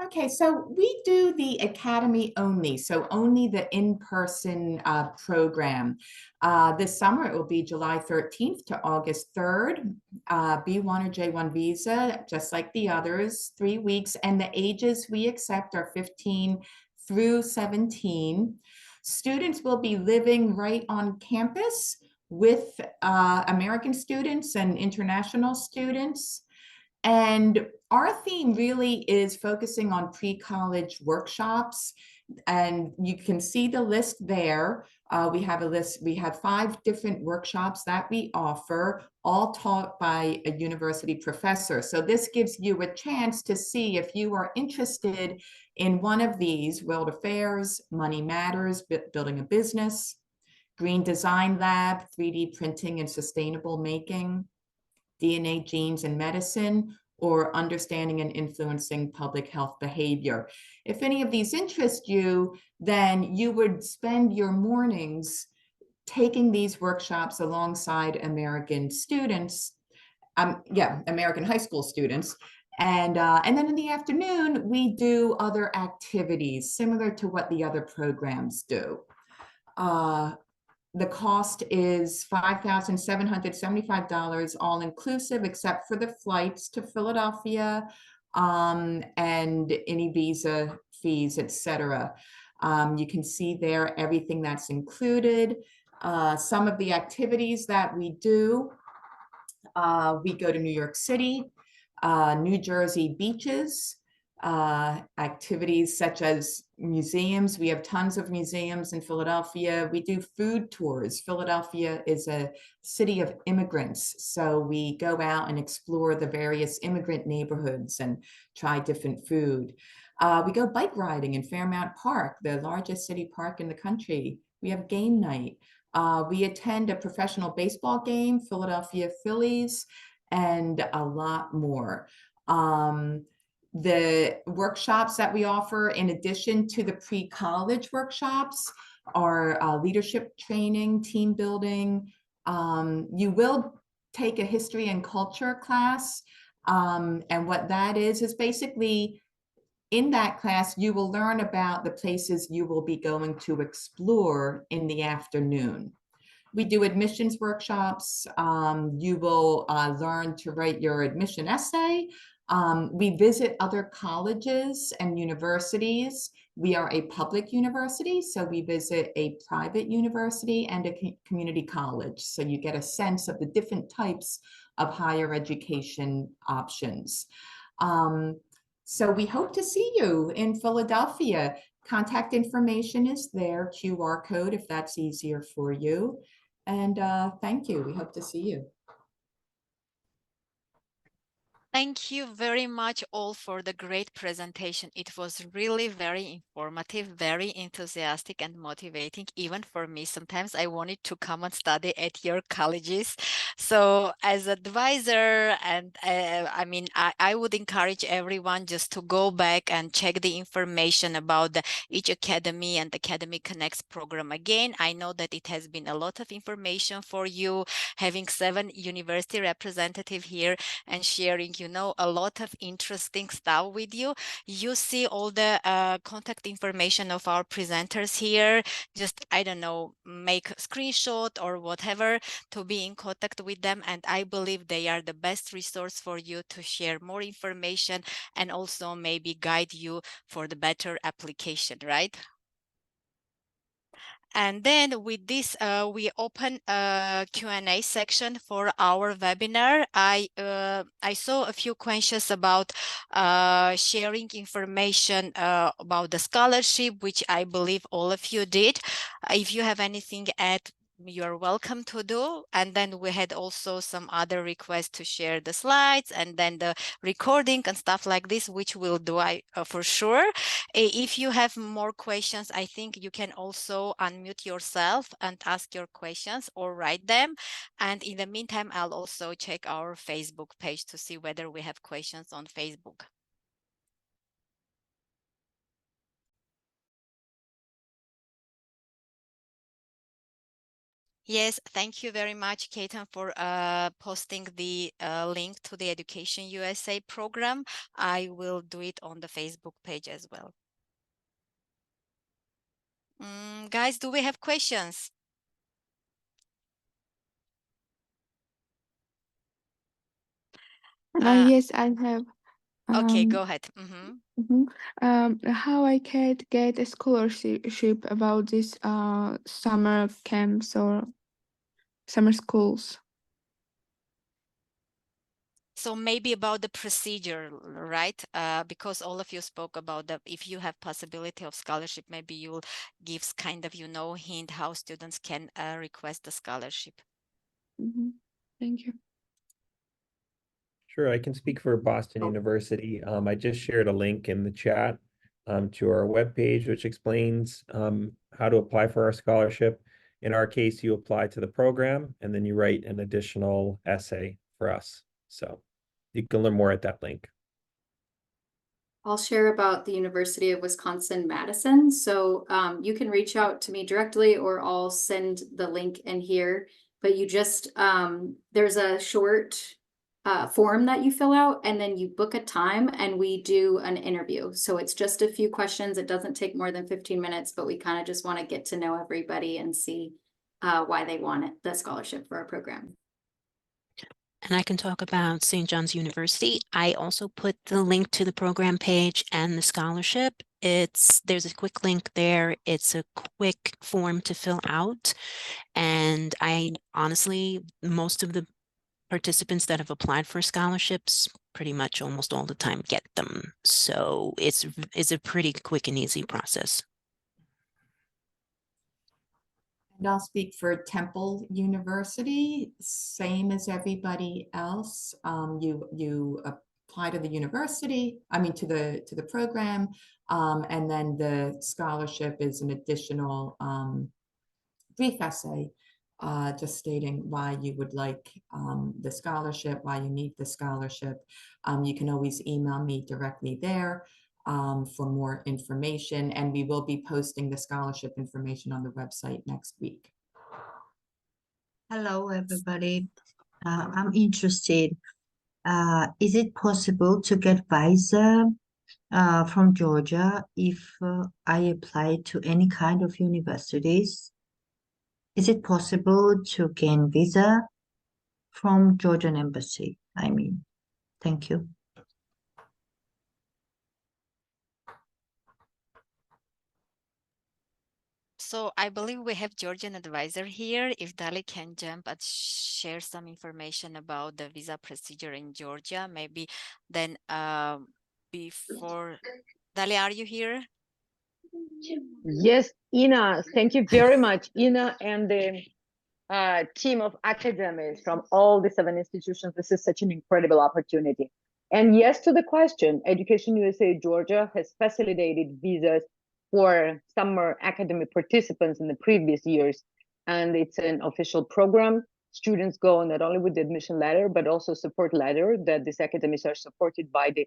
Speaker 10: Okay, so we do the academy only, so only the in-person program. This summer, it will be July 13th to August 3rd, B1 or J1 visa, just like the others, 3 weeks, and the ages we accept are 15 through 17. Students will be living right on campus with American students and international students. And our theme really is focusing on pre-college workshops And you can see the list there. We have a list, we have 5 different workshops that we offer, all taught by a university professor. So this gives you a chance to see if you are interested in one of these: World Affairs, Money Matters, Building a Business, Green Design Lab, 3D Printing and Sustainable Making, DNA, Genes, and Medicine, or Understanding and Influencing Public Health Behavior. If any of these interest you, then you would spend your mornings taking these workshops alongside American students, American high school students. And then in the afternoon, we do other activities similar to what the other programs do. The cost is $5,775 all inclusive, except for the flights to Philadelphia and any visa fees, etc. You can see there everything that's included. Some of the activities that we do, we go to New York City, New Jersey beaches, activities such as museums. We have tons of museums in Philadelphia. We do food tours. Philadelphia is a city of immigrants, so we go out and explore the various immigrant neighborhoods and try different food. We go bike riding in Fairmount Park, the largest city park in the country. We have game night. We attend a professional baseball game, Philadelphia Phillies, and a lot more. The workshops that we offer, in addition to the pre-college workshops, are leadership training, team building. You will take a history and culture class. And what that is basically, in that class, you will learn about the places you will be going to explore in the afternoon. We do admissions workshops. You will learn to write your admission essay. We visit other colleges and universities. We are a public university, so we visit a private university and a community college. So you get a sense of the different types of higher education options. So we hope to see you in Philadelphia. Contact information is there, QR code, if that's easier for you. And thank you. We hope to see you.
Speaker 1: Thank you very much all for the great presentation. It was really very informative, very enthusiastic and motivating, even for me. Sometimes I wanted to come and study at your colleges. So as advisor, and I would encourage everyone just to go back and check the information about the Each Academy and Academy Connects program again. I know that it has been a lot of information for you, having 7 university representatives here and sharing, a lot of interesting stuff with you. You see all the contact information of our presenters here. Just, I don't know, make a screenshot or whatever to be in contact with them. And I believe they are the best resource for you to share more information and also maybe guide you for the better application, right? And then with this, we open a Q&A section for our webinar. I saw a few questions about sharing information about the scholarship, which I believe all of you did. If you have anything to add, you're welcome to do. And then we had also some other requests to share the slides and then the recording and stuff like this, which we'll do for sure. If you have more questions, I think you can also unmute yourself and ask your questions or write them. And in the meantime, I'll also check our Facebook page to see whether we have questions on Facebook. Yes, thank you very much, Ketan, for posting the link to the Education USA program. I will do it on the Facebook page as well. Guys, do we have questions?
Speaker 11: Yes, I have.
Speaker 1: Okay, go ahead.
Speaker 11: How I can get a scholarship about this summer camps or summer schools?
Speaker 1: So maybe about the procedure, right? Because all of you spoke about that. If you have possibility of scholarship, maybe you'll give kind of, hint how students can request the scholarship.
Speaker 11: Thank you.
Speaker 2: Sure, I can speak for Boston University. I just shared a link in the chat to our webpage, which explains how to apply for our scholarship. In our case, you apply to the program and then you write an additional essay for us. So you can learn more at that link.
Speaker 3: I'll share about the University of Wisconsin-Madison. So you can reach out to me directly, or I'll send the link in here. But you just, there's a short form that you fill out, and then you book a time and we do an interview. So it's just a few questions. It doesn't take more than 15 minutes, but we kind of just want to get to know everybody and see why they want it, the scholarship for our program.
Speaker 5: And I can talk about St. John's University. I also put the link to the program page and the scholarship. There's a quick link there. It's a quick form to fill out. And I honestly, most of the participants that have applied for scholarships pretty much almost all the time get them. So it's a pretty quick and easy process.
Speaker 10: And I'll speak for Temple University, same as everybody else. You apply to the university, to the program, and then the scholarship is an additional brief essay, just stating why you would like the scholarship, why you need the scholarship. You can always email me directly there for more information, and we will be posting the scholarship information on the website next week.
Speaker 12: Hello, everybody. I'm interested. Is it possible to get visa from Georgia if I apply to any kind of universities? Is it possible to gain visa from Georgian embassy? Thank you.
Speaker 1: So I believe we have Georgian advisor here. If Dali can jump and share some information about the visa procedure in Georgia, maybe then before. Dali, are you here?
Speaker 13: Yes, Ina, thank you very much. Ina and the team of academics from all the 7 institutions. This is such an incredible opportunity. And yes, to the question, Education USA Georgia has facilitated visas for summer academic participants in the previous years. And it's an official program. Students go not only with the admission letter, but also support letter that these academics are supported by the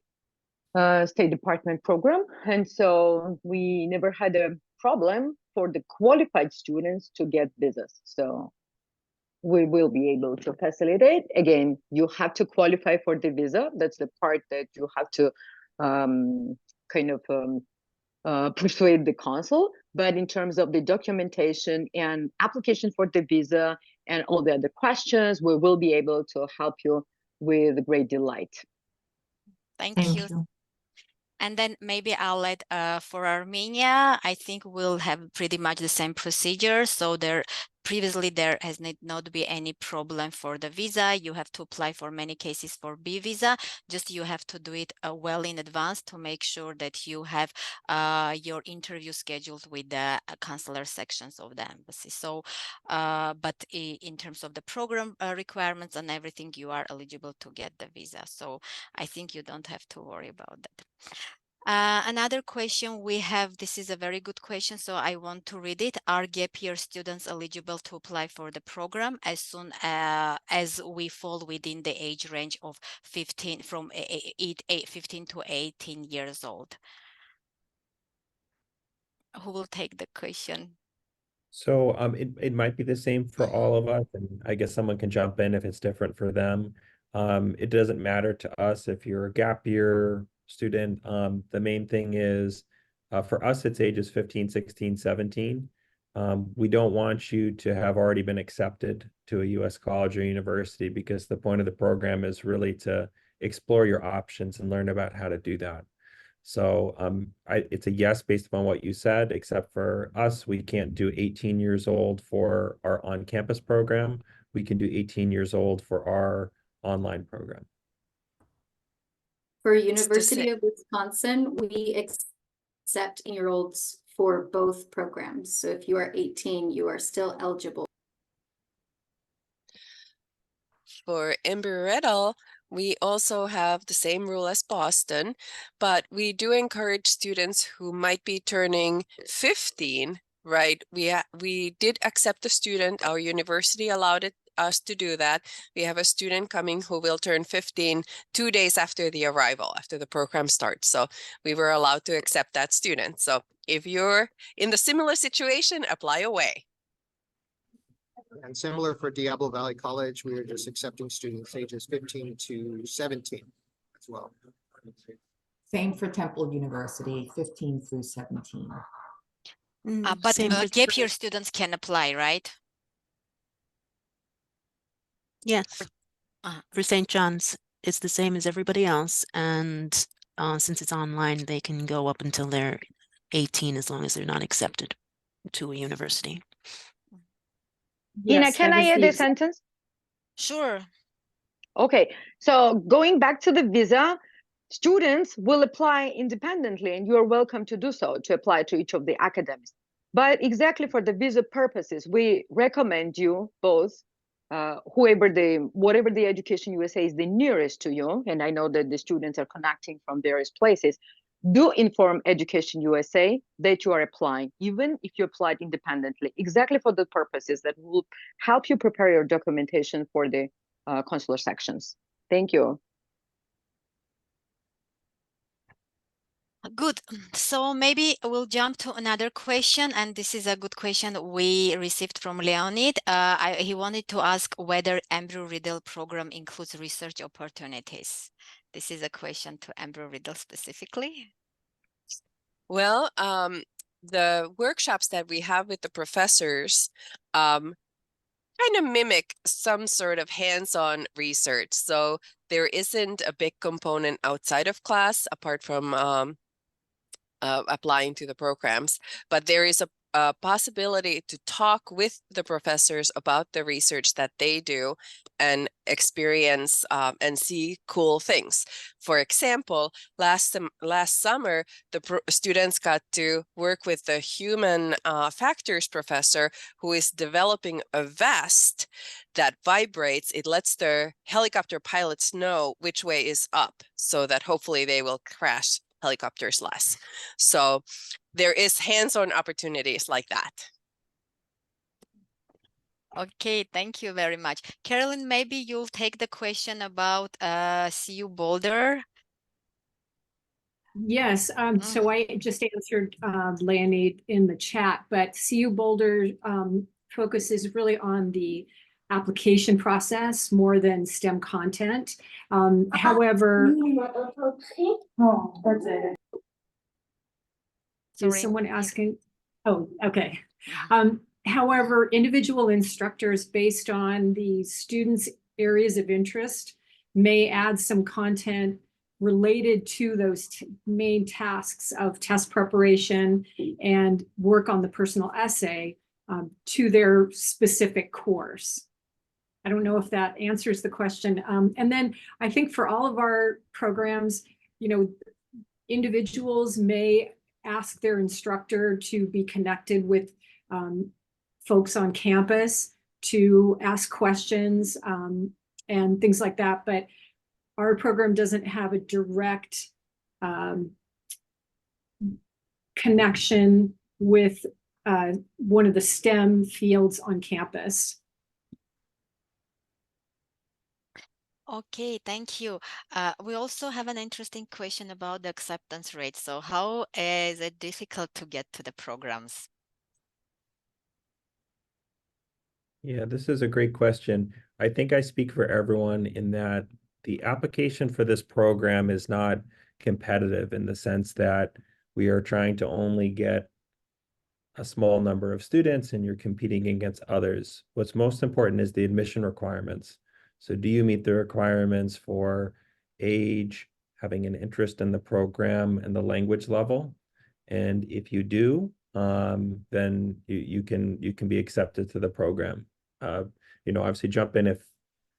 Speaker 13: State Department program. And so we never had a problem for the qualified students to get visas. So we will be able to facilitate. Again, you have to qualify for the visa. That's the part that you have to persuade the consul. But in terms of the documentation and application for the visa and all the other questions, we will be able to help you with great delight.
Speaker 1: Thank you. And then maybe I'll add for Armenia, I think we'll have pretty much the same procedure. So previously there has not been any problem for the visa. You have to apply for many cases for B visa. Just you have to do it well in advance to make sure that you have your interview scheduled with the consular sections of the embassy. So, but in terms of the program requirements and everything, you are eligible to get the visa. So I think you don't have to worry about that. Another question we have, this is a very good question, so I want to read it. Are gap year students eligible to apply for the program as soon as we fall within the age range of 15 to 18 years old? Who will take the question?
Speaker 2: So it might be the same for all of us, and I guess someone can jump in if it's different for them. It doesn't matter to us if you're a gap year student. The main thing is for us, it's ages 15, 16, 17. We don't want you to have already been accepted to a U.S. college or university, because the point of the program is really to explore your options and learn about how to do that. So it's a yes based upon what you said, except for us, we can't do 18 years old for our on-campus program. We can do 18 years old for our online program.
Speaker 3: For University of Wisconsin, we accept 18-year-olds for both programs. So if you are 18, you are still eligible.
Speaker 4: For Embry-Riddle, we also have the same rule as Boston, but we do encourage students who might be turning 15, right? We did accept a student. Our university allowed us to do that. We have a student coming who will turn 15 2 days after the arrival, after the program starts. So we were allowed to accept that student. So if you're in the similar situation, apply away.
Speaker 8: And similar for Diablo Valley College, we are just accepting students ages 15 to 17 as well.
Speaker 10: Same for Temple University, 15 through 17.
Speaker 1: But
Speaker 5: Same for
Speaker 1: gap year students can apply, right?
Speaker 5: yes. For St. John's, it's the same as everybody else, and since it's online, they can go up until they're 18 as long as they're not accepted to a university.
Speaker 13: Ina,
Speaker 6: Yes,
Speaker 13: can
Speaker 6: that
Speaker 13: I
Speaker 6: is
Speaker 13: add
Speaker 6: the
Speaker 13: a sentence?
Speaker 1: Sure.
Speaker 13: Okay, so going back to the visa, students will apply independently, and you are welcome to do so, to apply to each of the academies. But exactly for the visa purposes, we recommend you both, whatever the Education USA is the nearest to you, and I know that the students are connecting from various places, do inform Education USA that you are applying, even if you applied independently, exactly for the purposes that will help you prepare your documentation for the consular sections. Thank you.
Speaker 1: Good. So maybe we'll jump to another question, and this is a good question we received from Leonid. He wanted to ask whether Embry-Riddle program includes research opportunities. This is a question to Embry-Riddle specifically.
Speaker 4: Well, the workshops that we have with the professors kind of mimic some sort of hands-on research. So there isn't a big component outside of class apart from applying to the programs, but there is a possibility to talk with the professors about the research that they do and experience and see cool things. For example, last summer, the students got to work with the human factors professor who is developing a vest that vibrates. It lets their helicopter pilots know which way is up so that hopefully they will crash helicopters less. So there is hands-on opportunities like that.
Speaker 1: Okay, thank you very much. Carolyn, maybe you'll take the question about CU Boulder.
Speaker 6: Yes, so I just answered Leonid in the chat, but CU Boulder focuses really on the application process more than STEM content. However, is someone asking? Oh, okay. However, individual instructors based on the students' areas of interest may add some content related to those main tasks of test preparation and work on the personal essay to their specific course. I don't know if that answers the question. And then I think for all of our programs, you know, individuals may ask their instructor to be connected with folks on campus to ask questions and things like that. But our program doesn't have a direct connection with one of the STEM fields on campus.
Speaker 1: Okay, thank you. We also have an interesting question about the acceptance rate. So how is it difficult to get to the programs?
Speaker 2: Yeah, this is a great question. I think I speak for everyone in that the application for this program is not competitive in the sense that we are trying to only get a small number of students and you're competing against others. What's most important is the admission requirements. So do you meet the requirements for age, having an interest in the program, and the language level? And if you do, then you can be accepted to the program. Obviously jump in if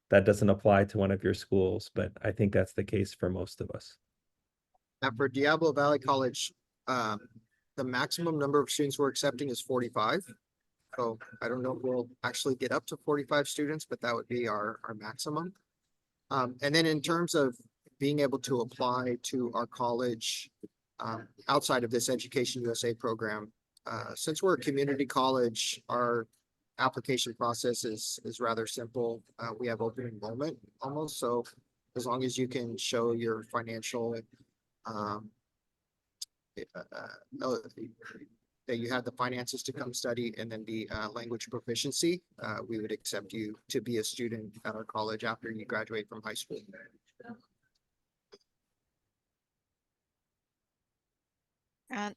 Speaker 2: that doesn't apply to one of your schools, but I think that's the case for most of us.
Speaker 8: And for Diablo Valley College, the maximum number of students we're accepting is 45. So I don't know if we'll actually get up to 45 students, but that would be our maximum. And then in terms of being able to apply to our college outside of this Education USA program, since we're a community college, our application process is rather simple. We have open enrollment almost, so as long as you can show your financial that you have the finances to come study and then the language proficiency, we would accept you to be a student at our college after you graduate from high school.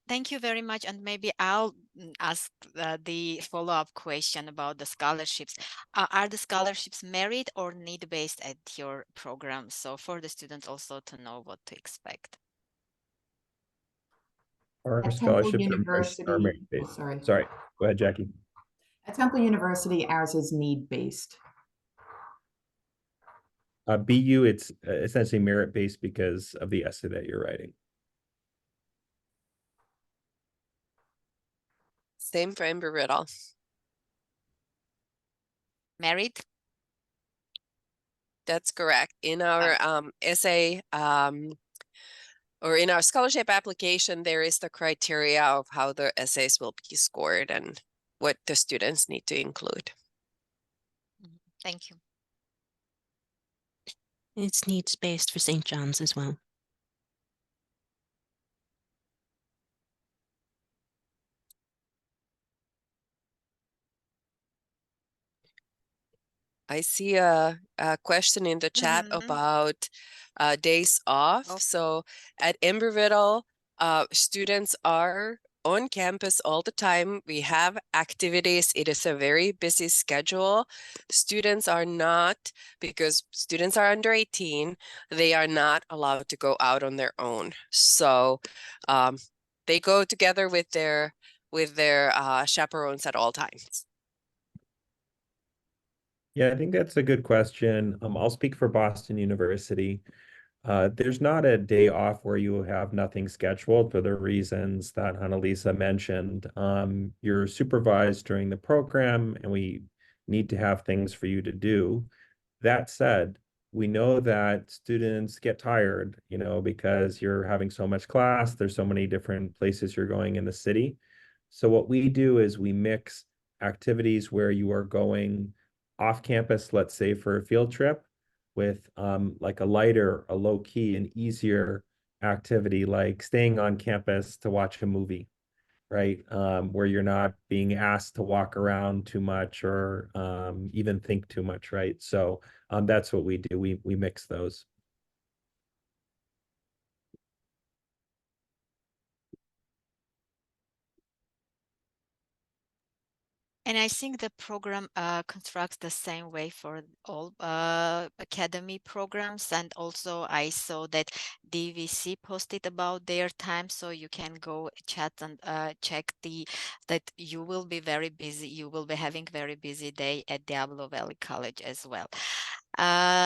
Speaker 1: Thank you very much. And maybe I'll ask the follow-up question about the scholarships. Are the scholarships merit or need-based at your program? So for the students also to know what to expect.
Speaker 2: Our
Speaker 10: At Temple
Speaker 2: scholarships are
Speaker 10: University,
Speaker 2: merit-based.
Speaker 10: sorry.
Speaker 2: Sorry, go ahead, Jackie.
Speaker 10: At Temple University, ours is need-based.
Speaker 2: BU, it's essentially merit-based because of the essay that you're writing.
Speaker 4: Same for Embry-Riddle.
Speaker 1: Merit?
Speaker 4: That's correct. In our essay or in our scholarship application, there is the criteria of how the essays will be scored and what the students need to include.
Speaker 1: Thank you.
Speaker 5: It's needs-based for St. John's as well.
Speaker 4: I see a question in the chat about days off. So at Embry-Riddle, students are on campus all the time. We have activities. It is a very busy schedule. Students are not, because students are under 18, they are not allowed to go out on their own. So they go together with their chaperones at all times.
Speaker 2: Yeah, I think that's a good question. I'll speak for Boston University. There's not a day off where you have nothing scheduled for the reasons that Annalisa mentioned. You're supervised during the program, and we need to have things for you to do. That said, we know that students get tired, because you're having so much class, there's so many different places you're going in the city. So what we do is we mix activities where you are going off campus, let's say for a field trip, with like a lighter, a low key, and easier activity like staying on campus to watch a movie, right? Where you're not being asked to walk around too much or even think too much, right? So that's what we do. We mix those.
Speaker 1: And I think the program constructs the same way for all academy programs. And also I saw that DVC posted about their time, so you can go chat and check that you will be very busy. You will be having very busy day at Diablo Valley College as well.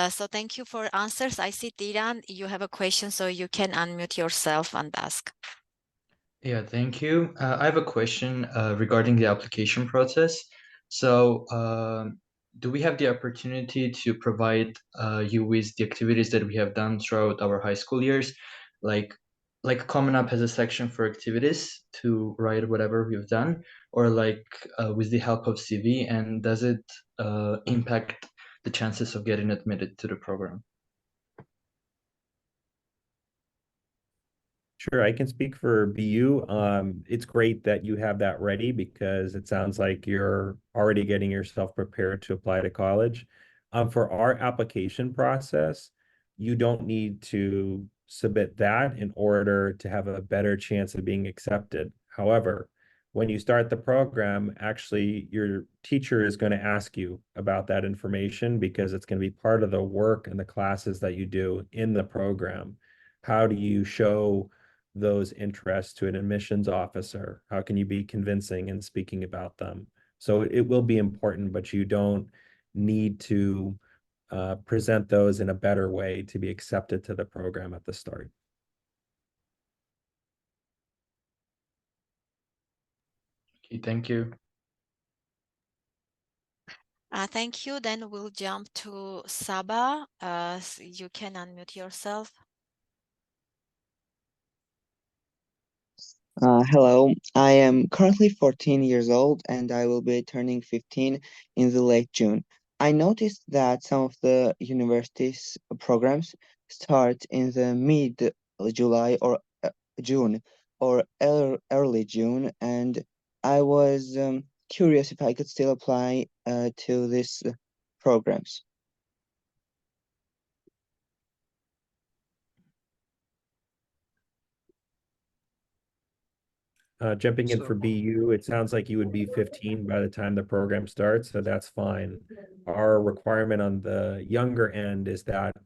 Speaker 1: So thank you for answers. I see Tiran, you have a question, so you can unmute yourself and ask.
Speaker 14: Yeah, thank you. I have a question regarding the application process. So, do we have the opportunity to provide you with the activities that we have done throughout our high school years? Like Common App has a section for activities to write whatever we've done, or with the help of CV, and does it impact the chances of getting admitted to the program?
Speaker 2: Sure, I can speak for BU. It's great that you have that ready because it sounds like you're already getting yourself prepared to apply to college. For our application process, you don't need to submit that in order to have a better chance of being accepted. However, when you start the program, actually your teacher is going to ask you about that information because it's going to be part of the work and the classes that you do in the program. How do you show those interests to an admissions officer? How can you be convincing in speaking about them? So it will be important, but you don't need to present those in a better way to be accepted to the program at the start.
Speaker 14: Okay, thank you.
Speaker 1: Thank you. Then we'll jump to Saba. You can unmute yourself.
Speaker 15: Hello, I am currently 14 years old and I will be turning 15 in the late June. I noticed that some of the university's programs start in the mid July or June or early June, and I was curious if I could still apply to these programs.
Speaker 2: Jumping in for BU, it sounds like you would be 15 by the time the program starts, so that's fine. Our requirement on the younger end is that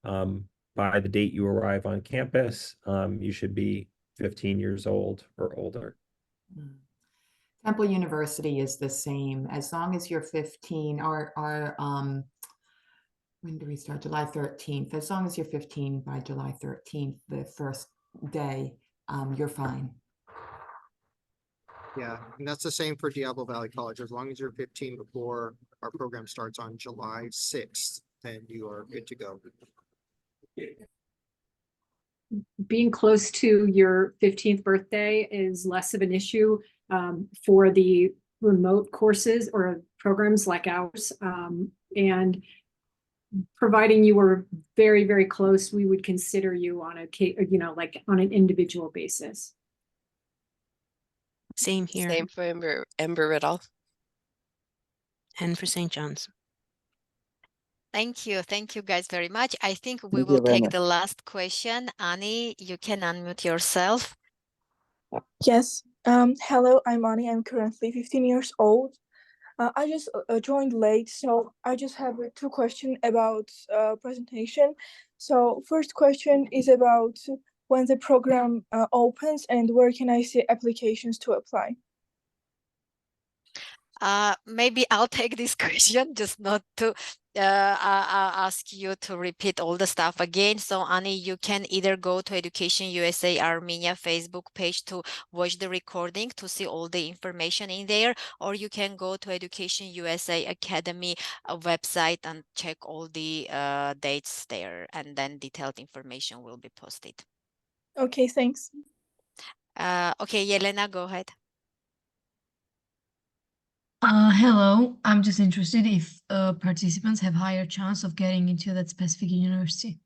Speaker 2: by the date you arrive on campus, you should be 15 years old or older.
Speaker 10: Temple University is the same. As long as you're 15, when do we start? July 13th. As long as you're 15 by July 13th, the first day, you're fine.
Speaker 8: Yeah, and that's the same for Diablo Valley College. As long as you're 15 before our program starts on July 6th, then you are good to go.
Speaker 6: Being close to your 15th birthday is less of an issue for the remote courses or programs like ours. And providing you were very, very close, we would consider you on like on an individual basis.
Speaker 5: Same here.
Speaker 4: Same for Embry-Riddle.
Speaker 5: And for St. John's.
Speaker 1: Thank you. Thank you guys very much. I think we
Speaker 15: Thank
Speaker 1: will
Speaker 15: you very
Speaker 1: take
Speaker 15: much.
Speaker 1: the last question. Annie, you can unmute yourself.
Speaker 16: Yes. Hello, I'm Annie. I'm currently 15 years old. I just joined late, so I just have two questions about presentation. So first question is about when the program opens and where can I see applications to apply?
Speaker 1: Maybe I'll take this question, just not to ask you to repeat all the stuff again. So Annie, you can either go to Education USA Armenia Facebook page to watch the recording to see all the information in there, or you can go to Education USA Academy website and check all the dates there, and then detailed information will be posted.
Speaker 16: Okay, thanks.
Speaker 1: Okay, Yelena, go ahead.
Speaker 17: Hello, I'm just interested if participants have higher chance of getting into that specific university.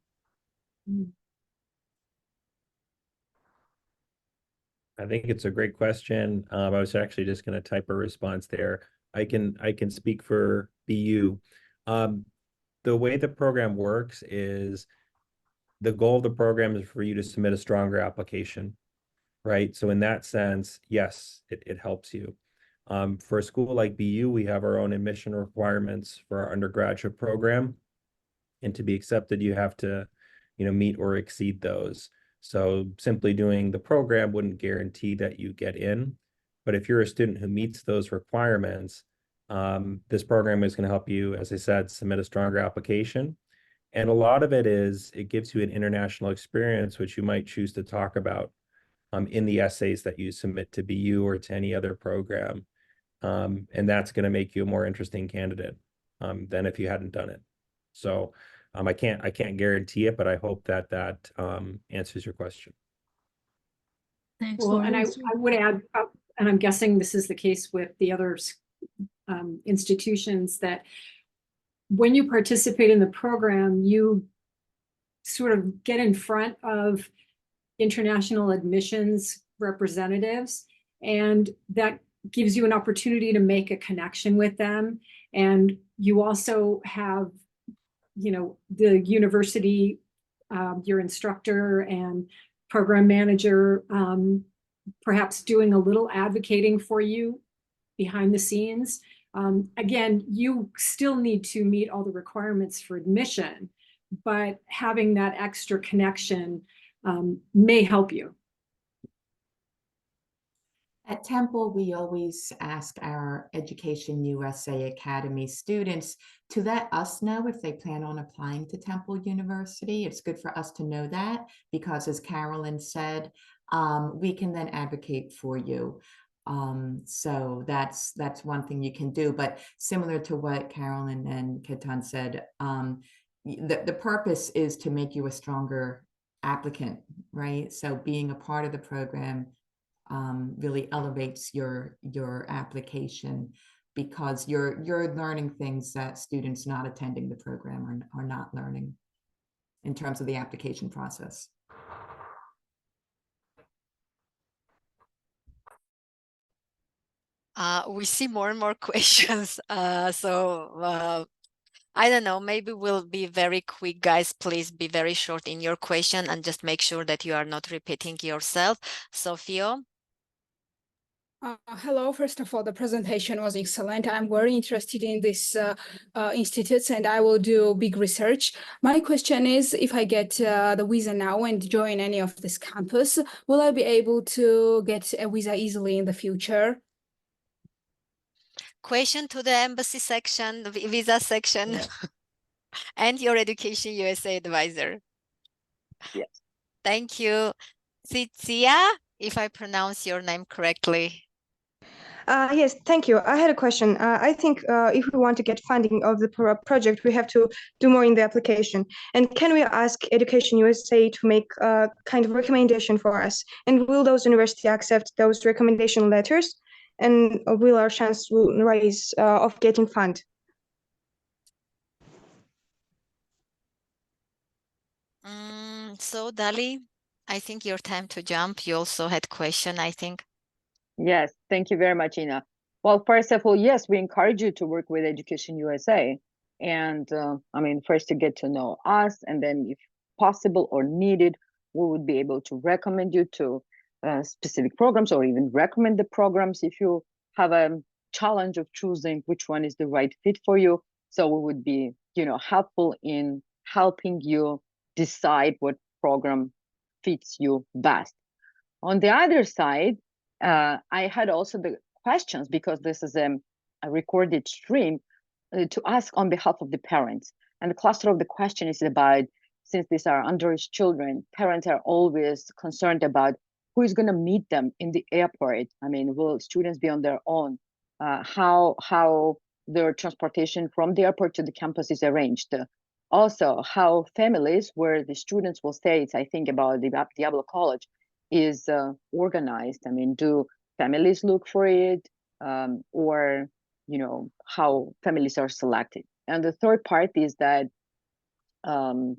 Speaker 2: I think it's a great question. I was actually just going to type a response there. I can speak for BU. The way the program works is the goal of the program is for you to submit a stronger application, right? So in that sense, yes, it helps you. For a school like BU, we have our own admission requirements for our undergraduate program. And to be accepted, you have to, meet or exceed those. So simply doing the program wouldn't guarantee that you get in. But if you're a student who meets those requirements, this program is going to help you, as I said, submit a stronger application. And a lot of it gives you an international experience, which you might choose to talk about in the essays that you submit to BU or to any other program. And that's going to make you a more interesting candidate than if you hadn't done it. So I can't guarantee it, but I hope that answers your question.
Speaker 17: Thanks.
Speaker 6: Well, and I would add, and I'm guessing this is the case with the other institutions, that when you participate in the program, you sort of get in front of international admissions representatives, and that gives you an opportunity to make a connection with them. And you also have, the university, your instructor and program manager, perhaps doing a little advocating for you behind the scenes. Again, you still need to meet all the requirements for admission, but having that extra connection may help you.
Speaker 10: At Temple, we always ask our Education USA Academy students to let us know if they plan on applying to Temple University. It's good for us to know that because, as Carolyn said, we can then advocate for you. So that's one thing you can do. But similar to what Carolyn and Ketan said, the purpose is to make you a stronger applicant, right? So being a part of the program really elevates your application, because you're learning things that students not attending the program are not learning in terms of the application process.
Speaker 1: We see more and more questions. I don't know, maybe we'll be very quick, guys. Please be very short in your question and just make sure that you are not repeating yourself. Sophia?
Speaker 18: Hello, first of all, the presentation was excellent. I'm very interested in this institutes and I will do big research. My question is, if I get the visa now and join any of this campus, will I be able to get a visa easily in the future?
Speaker 1: Question to the embassy section, the visa section,
Speaker 7: Yeah.
Speaker 1: and your Education USA advisor.
Speaker 7: Yes.
Speaker 1: Thank you. Tsitsiya, if I pronounce your name correctly.
Speaker 19: Yes, thank you. I had a question. I think if we want to get funding of the project, we have to do more in the application. And can we ask Education USA to make a kind of recommendation for us? And will those universities accept those recommendation letters? And will our chance rise of getting fund?
Speaker 1: So Dali, I think your time to jump. You also had question, I think.
Speaker 13: Yes, thank you very much, Ina. Well, first of all, yes, we encourage you to work with Education USA. And I mean, first to get to know us, and then if possible or needed, we would be able to recommend you to specific programs, or even recommend the programs if you have a challenge of choosing which one is the right fit for you. So we would be, helpful in helping you decide what program fits you best. On the other side, I had also the questions, because this is a recorded stream, to ask on behalf of the parents. And the cluster of the question is about, since these are underage children, parents are always concerned about who is going to meet them in the airport. I mean, will students be on their own? How their transportation from the airport to the campus is arranged. Also, how families where the students will stay, I think about the Diablo College, is organized. I mean, do families look for it, or how families are selected? And the third part is that the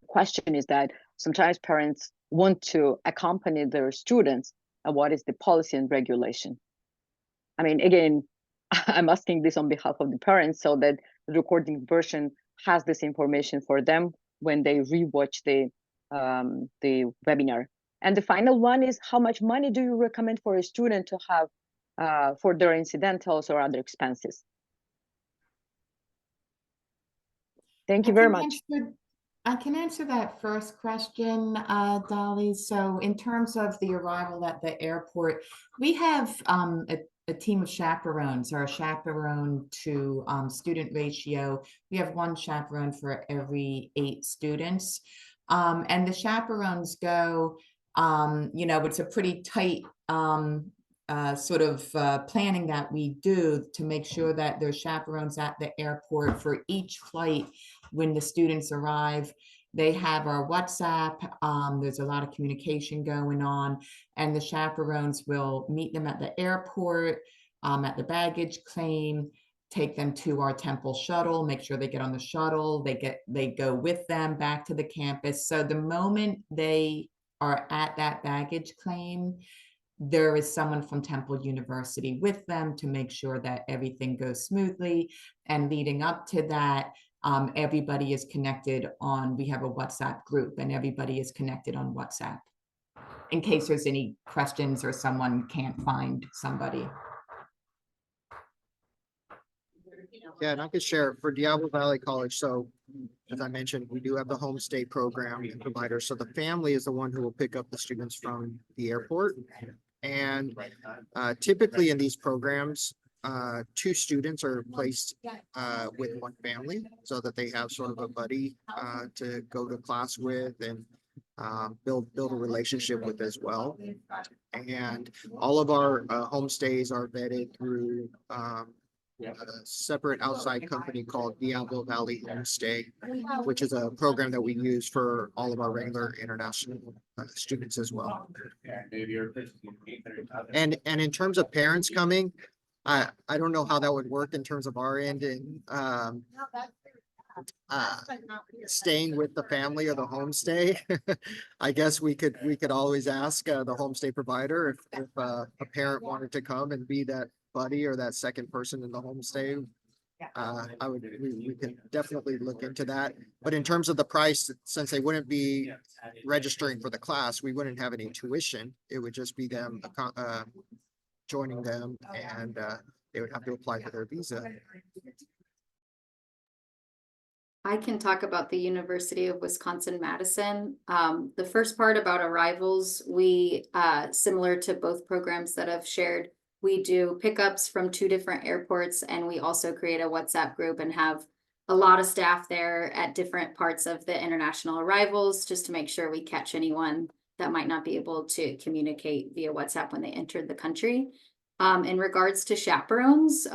Speaker 13: question is that sometimes parents want to accompany their students, and what is the policy and regulation? I mean, again, I'm asking this on behalf of the parents, so that the recording version has this information for them when they rewatch the webinar. And the final one is, how much money do you recommend for a student to have for their incidentals or other expenses? Thank you very much.
Speaker 10: I can answer that first question, Dolly. So in terms of the arrival at the airport, we have a team of chaperones. Our chaperone to student ratio, we have one chaperone for every 8 students. And the chaperones go, it's a pretty tight sort of planning that we do to make sure that there's chaperones at the airport for each flight. When the students arrive, they have our WhatsApp. There's a lot of communication going on, and the chaperones will meet them at the airport, at the baggage claim, take them to our Temple shuttle, make sure they get on the shuttle, they go with them back to the campus. So the moment they are at that baggage claim, there is someone from Temple University with them to make sure that everything goes smoothly. And leading up to that, everybody is connected we have a WhatsApp group, and everybody is connected on WhatsApp in case there's any questions or someone can't find somebody.
Speaker 8: Yeah, and I could share for Diablo Valley College. So as I mentioned, we do have the home stay program provider. So the family is the one who will pick up the students from the airport. And typically in these programs, 2 students are placed with one family, so that they have sort of a buddy to go to class with. And build a relationship with as well. And all of our homestays are vetted through a separate outside company called Diablo Valley Homestay, which is a program that we use for all of our regular international students as well. And in terms of parents coming, I don't know how that would work in terms of our end and staying with the family or the homestay. I guess we could always ask the homestay provider if a parent wanted to come and be that buddy or that second person in the homestay. We can definitely look into that. But in terms of the price, since they wouldn't be registering for the class, we wouldn't have any tuition. It would just be them joining them, and they would have to apply for their visa.
Speaker 3: I can talk about the University of Wisconsin-Madison. The first part about arrivals, we, similar to both programs that I've shared, we do pickups from 2 different airports, and we also create a WhatsApp group and have a lot of staff there at different parts of the international arrivals, just to make sure we catch anyone that might not be able to communicate via WhatsApp when they entered the country. In regards to chaperones,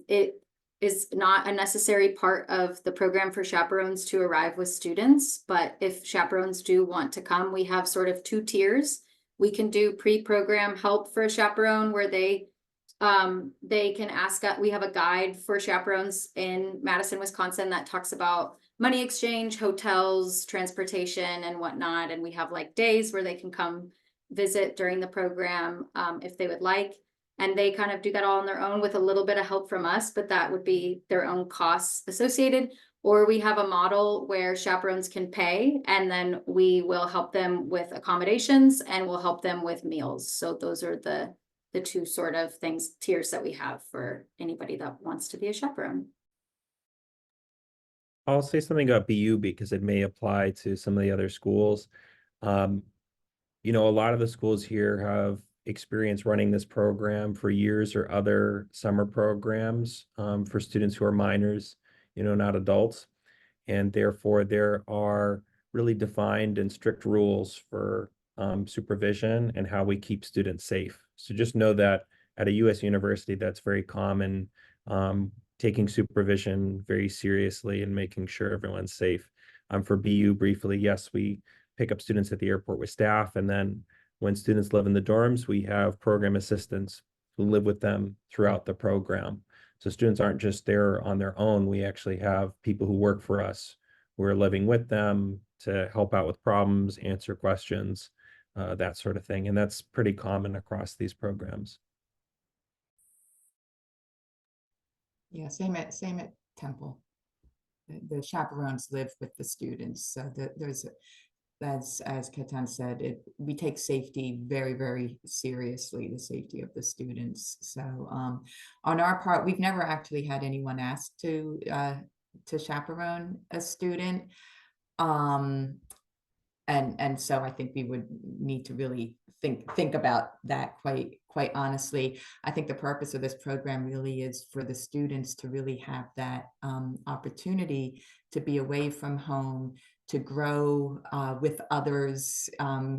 Speaker 3: it is not a necessary part of the program for chaperones to arrive with students, but if chaperones do want to come, we have sort of 2 tiers. We can do pre-program help for a chaperone where they can ask, we have a guide for chaperones in Madison, Wisconsin that talks about money exchange, hotels, transportation, and whatnot. And we have like days where they can come visit during the program if they would like. And they kind of do that all on their own with a little bit of help from us, but that would be their own costs associated. Or we have a model where chaperones can pay, and then we will help them with accommodations and we'll help them with meals. So those are the 2 sort of tiers that we have for anybody that wants to be a chaperone.
Speaker 2: I'll say something about BU because it may apply to some of the other schools. You know, a lot of the schools here have experience running this program for years, or other summer programs for students who are minors, you know, not adults. And therefore, there are really defined and strict rules for supervision and how we keep students safe. So just know that at a U.S. university, that's very common, taking supervision very seriously and making sure everyone's safe. For BU, briefly, yes, we pick up students at the airport with staff, and then when students live in the dorms, we have program assistants who live with them throughout the program. So students aren't just there on their own. We actually have people who work for us who are living with them to help out with problems, answer questions, that sort of thing. And that's pretty common across these programs.
Speaker 10: Yeah, same at Temple. The chaperones live with the students, so that's, as Ketan said, we take safety very, very seriously, the safety of the students. So on our part, we've never actually had anyone ask to chaperone a student. And so I think we would need to really think about that quite honestly. I think the purpose of this program really is for the students to really have that opportunity to be away from home, to grow with others,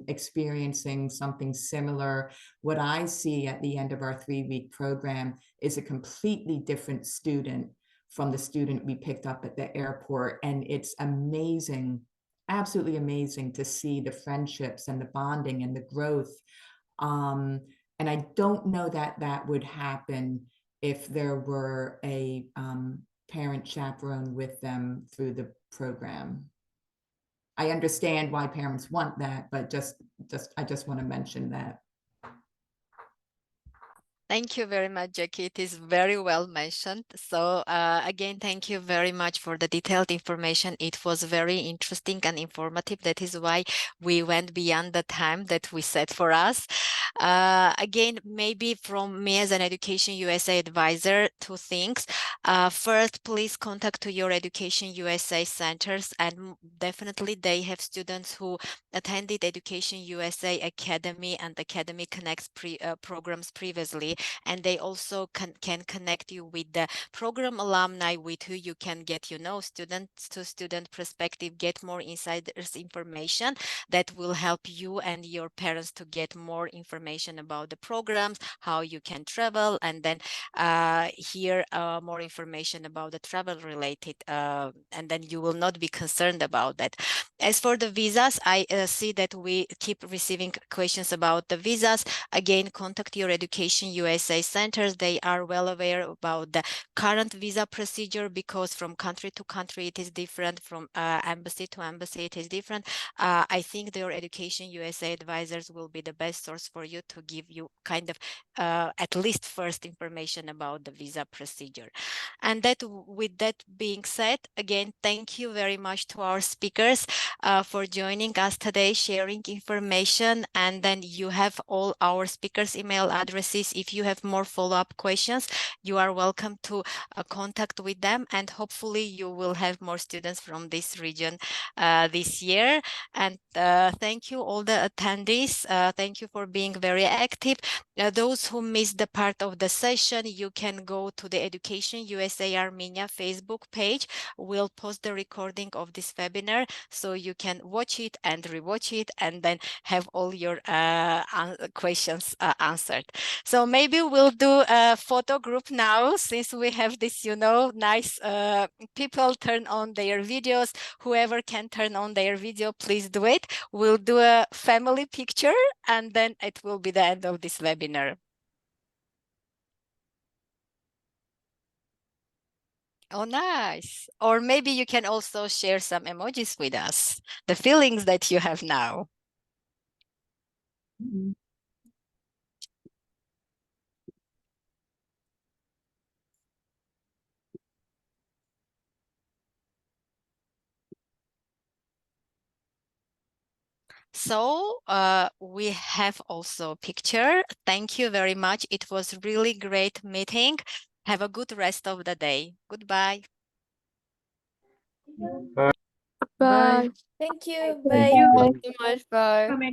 Speaker 10: experiencing something similar. What I see at the end of our 3-week program is a completely different student from the student we picked up at the airport. And it's amazing, absolutely amazing to see the friendships and the bonding and the growth. And I don't know that would happen if there were a parent chaperone with them through the program. I understand why parents want that, but I just want to mention that.
Speaker 1: Thank you very much, Jackie. It is very well mentioned. So again, thank you very much for the detailed information. It was very interesting and informative. That is why we went beyond the time that we set for us. Again, maybe from me as an Education USA advisor, 2 things. First, please contact to your Education USA centers, and definitely they have students who attended Education USA Academy and Academy Connects programs previously. and they also can connect you with the program alumni with who you can get, student to student perspective, get more insiders information that will help you and your parents to get more information about the programs, how you can travel, and then hear more information about the travel related, and then you will not be concerned about that. As for the visas, I see that we keep receiving questions about the visas. Again, contact your Education USA centers. They are well aware about the current visa procedure, because from country to country it is different, from embassy to embassy it is different. I think your Education USA advisors will be the best source for you to give you kind of at least first information about the visa procedure. And that, with that being said, again, thank you very much to our speakers for joining us today, sharing information, and then you have all our speakers' email addresses. If you have more follow-up questions, you are welcome to contact with them, and hopefully you will have more students from this region this year. And thank you all the attendees. Thank you for being very active. Those who missed the part of the session, you can go to the Education USA Armenia Facebook page. We'll post the recording of this webinar, so you can watch it and rewatch it, and then have all your questions answered. So maybe we'll do a photo group now, since we have this, nice people turn on their videos. Whoever can turn on their video, please do it. We'll do a family picture, and then it will be the end of this webinar. Oh, nice. Or maybe you can also share some emojis with us, the feelings that you have now. So we have also a picture. Thank you very much. It was really great meeting. Have a good rest of the day. Goodbye.
Speaker 11: Bye.
Speaker 20: Thank you.
Speaker 6: Thank
Speaker 20: Bye.
Speaker 6: you.
Speaker 20: Thank you so much. Bye.